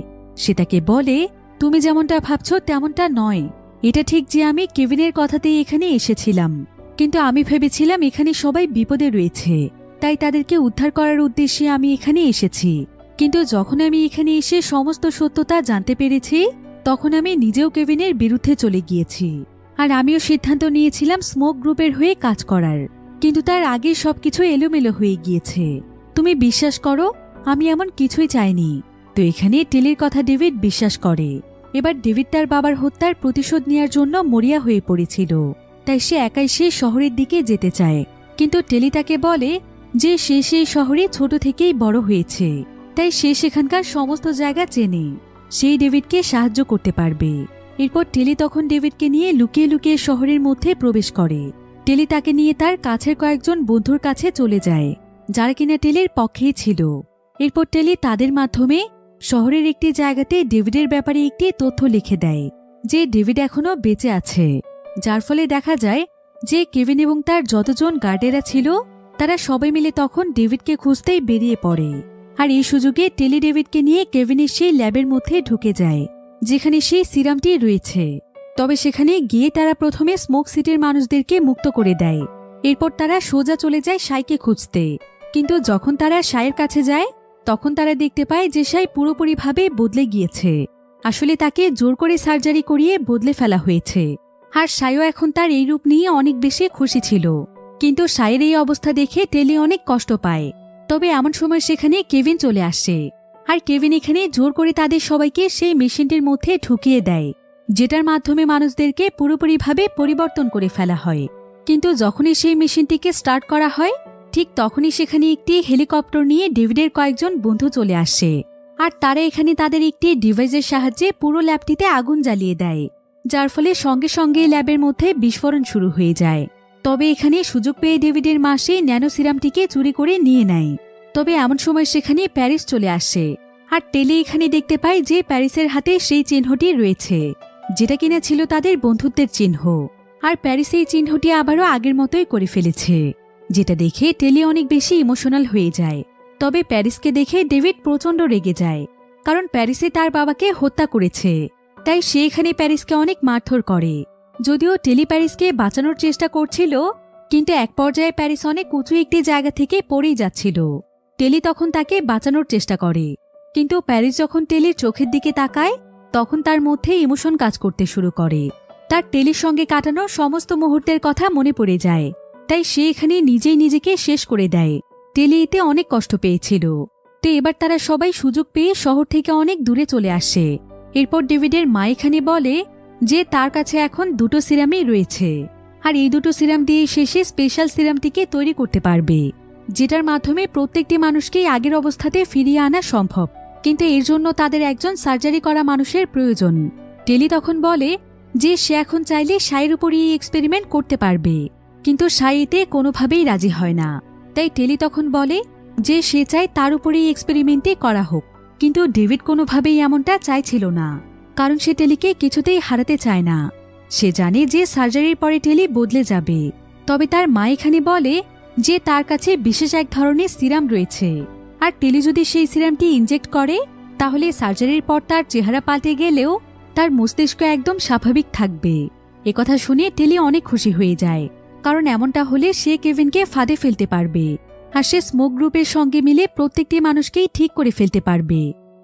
সে তাকে বলে, তুমি যেমনটা ভাবছ তেমনটা নয়। এটা ঠিক যে আমি কেভিনের কথাতেই এখানে এসেছিলাম, কিন্তু আমি ভেবেছিলাম এখানে সবাই বিপদে রয়েছে, তাই তাদেরকে উদ্ধার করার উদ্দেশ্যে আমি এখানে এসেছি। কিন্তু যখন আমি এখানে এসে সমস্ত সত্যতা জানতে পেরেছি, তখন আমি নিজেও কেভিনের বিরুদ্ধে চলে গিয়েছি। আর আমিও সিদ্ধান্ত নিয়েছিলাম স্মোক গ্রুপের হয়ে কাজ করার, কিন্তু তার আগে সবকিছু এলোমেলো হয়ে গিয়েছে। তুমি বিশ্বাস করো, আমি এমন কিছুই চাইনি। তো এখানে টেলির কথা ডেভিড বিশ্বাস করে। এবার ডেভিড তার বাবার হত্যার প্রতিশোধ নেওয়ার জন্য মরিয়া হয়ে পড়েছিল, তাই সে একাই সে শহরের দিকে যেতে চায়। কিন্তু টেলি তাকে বলে যে সে সেই শহরে ছোট থেকেই বড় হয়েছে, তাই সে সেখানকার সমস্ত জায়গা চেনে, সেই ডেভিডকে সাহায্য করতে পারবে। এরপর টেলি তখন ডেভিডকে নিয়ে লুকিয়ে লুকিয়ে শহরের মধ্যে প্রবেশ করে। টেলি তাকে নিয়ে তার কাছের কয়েকজন বন্ধুর কাছে চলে যায়, যারা কিনা টেলির পক্ষেই ছিল। এরপর টেলি তাদের মাধ্যমে শহরের একটি জায়গাতে ডেভিডের ব্যাপারে একটি তথ্য লিখে দেয় যে ডেভিড এখনো বেঁচে আছে, যার ফলে দেখা যায় যে কেভিন এবং তার যতজন গার্ডেরা ছিল তারা সবাই মিলে তখন ডেভিডকে খুঁজতেই বেরিয়ে পড়ে। আর এই সুযোগে টেলি ডেভিডকে নিয়ে কেভিনের সেই ল্যাবের মধ্যে ঢুকে যায়, যেখানে সেই সিরামটি রয়েছে। তবে সেখানে গিয়ে তারা প্রথমে স্মোক সিটির মানুষদেরকে মুক্ত করে দেয়। এরপর তারা সোজা চলে যায় সাইকে খুঁজতে। কিন্তু যখন তারা সাইয়ের কাছে যায়, তখন তারা দেখতে পায় যে সাই পুরোপুরিভাবে বদলে গিয়েছে। আসলে তাকে জোর করে সার্জারি করিয়ে বদলে ফেলা হয়েছে। আর সাইও এখন তার এই রূপ নিয়ে অনেক বেশি খুশি ছিল। কিন্তু সাইয়ের এই অবস্থা দেখে টেলি অনেক কষ্ট পায়। তবে এমন সময় সেখানে কেভিন চলে আসে, আর কেভিন এখানে জোর করে তাদের সবাইকে সেই মেশিনটির মধ্যে ঢুকিয়ে দেয়, যেটার মাধ্যমে মানুষদেরকে পুরোপুরিভাবে পরিবর্তন করে ফেলা হয়। কিন্তু যখনই সেই মেশিনটিকে স্টার্ট করা হয়, ঠিক তখনই সেখানে একটি হেলিকপ্টার নিয়ে ডেভিডের কয়েকজন বন্ধু চলে আসে, আর তারা এখানে তাদের একটি ডিভাইসের সাহায্যে পুরো ল্যাবটিতে আগুন জ্বালিয়ে দেয়, যার ফলে সঙ্গে সঙ্গে ল্যাবের মধ্যে বিস্ফোরণ শুরু হয়ে যায়। তবে এখানে সুযোগ পেয়ে ডেভিডের মা সেই ন্যানো সিরামটিকে চুরি করে নিয়ে নেয়। তবে এমন সময় সেখানে প্যারিস চলে আসে, আর টেলি এখানে দেখতে পায় যে প্যারিসের হাতে সেই চিহ্নটি রয়েছে, যেটা কিনা ছিল তাদের বন্ধুত্বের চিহ্ন। আর প্যারিস এই চিহ্নটি আবারও আগের মতোই করে ফেলেছে, যেটা দেখে টেলি অনেক বেশি ইমোশনাল হয়ে যায়। তবে প্যারিসকে দেখে ডেভিড প্রচণ্ড রেগে যায়, কারণ প্যারিসে তার বাবাকে হত্যা করেছে, তাই সে এখানে প্যারিসকে অনেক মারধর করে। যদিও টেলি প্যারিসকে বাঁচানোর চেষ্টা করছিল, কিন্তু এক পর্যায়ে প্যারিস অনেক উঁচু একটি জায়গা থেকে পড়েই যাচ্ছিল। টেলি তখন তাকে বাঁচানোর চেষ্টা করে, কিন্তু প্যারিস যখন টেলির চোখের দিকে তাকায়, তখন তার মধ্যে ইমোশন কাজ করতে শুরু করে। তার টেলির সঙ্গে কাটানো সমস্ত মুহূর্তের কথা মনে পড়ে যায়, তাই সে এখানে নিজেই নিজেকে শেষ করে দেয়। টেলি এতে অনেক কষ্ট পেয়েছিল। তো এবার তারা সবাই সুযোগ পেয়ে শহর থেকে অনেক দূরে চলে আসে। এরপর ডেভিডের মা এখানে বলে যে তার কাছে এখন দুটো সিরামই রয়েছে, আর এই দুটো সিরাম দিয়ে শেষে স্পেশাল সিরামটিকে তৈরি করতে পারবে, যেটার মাধ্যমে প্রত্যেকটি মানুষকেই আগের অবস্থাতে ফিরিয়ে আনা সম্ভব। কিন্তু এর জন্য তাদের একজন সার্জারি করা মানুষের প্রয়োজন। টেলি তখন বলে যে সে এখন চাইলে সাইয়ের উপর এই এক্সপেরিমেন্ট করতে পারবে, কিন্তু সাই এতে কোনোভাবেই রাজি হয় না। তাই টেলি তখন বলে যে সে চায় তার উপরে এই এক্সপেরিমেন্টই করা হোক। কিন্তু ডেভিড কোনোভাবেই এমনটা চাইছিল না, কারণ সে টেলিকে কিছুতেই হারাতে চায় না। সে জানে যে সার্জারির পরে টেলি বদলে যাবে। তবে তার মা এখানে বলে যে তার কাছে বিশেষ এক ধরনের সিরাম রয়েছে, আর টেলি যদি সেই সিরামটি ইনজেক্ট করে, তাহলে সার্জারির পর তার চেহারা পাল্টে গেলেও তার মস্তিষ্ক একদম স্বাভাবিক থাকবে। একথা শুনে টেলি অনেক খুশি হয়ে যায়, কারণ এমনটা হলে সে কেভিনকে ফাঁদে ফেলতে পারবে, আর সে স্মোক গ্রুপের সঙ্গে মিলে প্রত্যেকটি মানুষকেই ঠিক করে ফেলতে পারবে।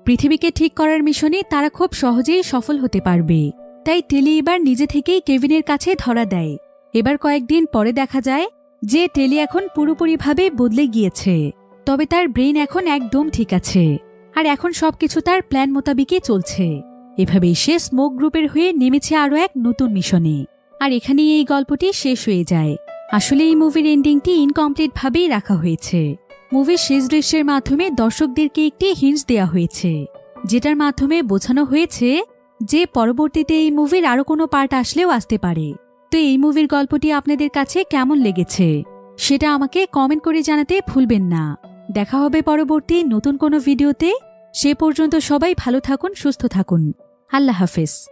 পৃথিবীকে ঠিক করার মিশনে তারা খুব সহজেই সফল হতে পারবে। তাই টেলি এবার নিজে থেকেই কেভিনের কাছে ধরা দেয়। এবার কয়েকদিন পরে দেখা যায় যে টেলি এখন পুরোপুরিভাবে বদলে গিয়েছে, তবে তার ব্রেন এখন একদম ঠিক আছে, আর এখন সবকিছু তার প্ল্যান মোতাবেকই চলছে। এভাবেই সে স্মোক গ্রুপের হয়ে নেমেছে আরও এক নতুন মিশনে। আর এখানেই এই গল্পটি শেষ হয়ে যায়। আসলে এই মুভির এন্ডিংটি ইনকমপ্লিট ভাবেই রাখা হয়েছে। মুভির শেষ দৃশ্যের মাধ্যমে দর্শকদেরকে একটি হিন্টস দেওয়া হয়েছে যেটার মাধ্যমে বোঝানো হয়েছে যে পরবর্তীতে এই মুভির আরও কোনো পার্ট আসলেও আসতে পারে। তো এই মুভির গল্পটি আপনাদের কাছে কেমন লেগেছে সেটা আমাকে কমেন্ট করে জানাতে ভুলবেন না। দেখা হবে পরবর্তী নতুন কোনো ভিডিওতে। সে পর্যন্ত সবাই ভালো থাকুন, সুস্থ থাকুন। আল্লাহ হাফেজ।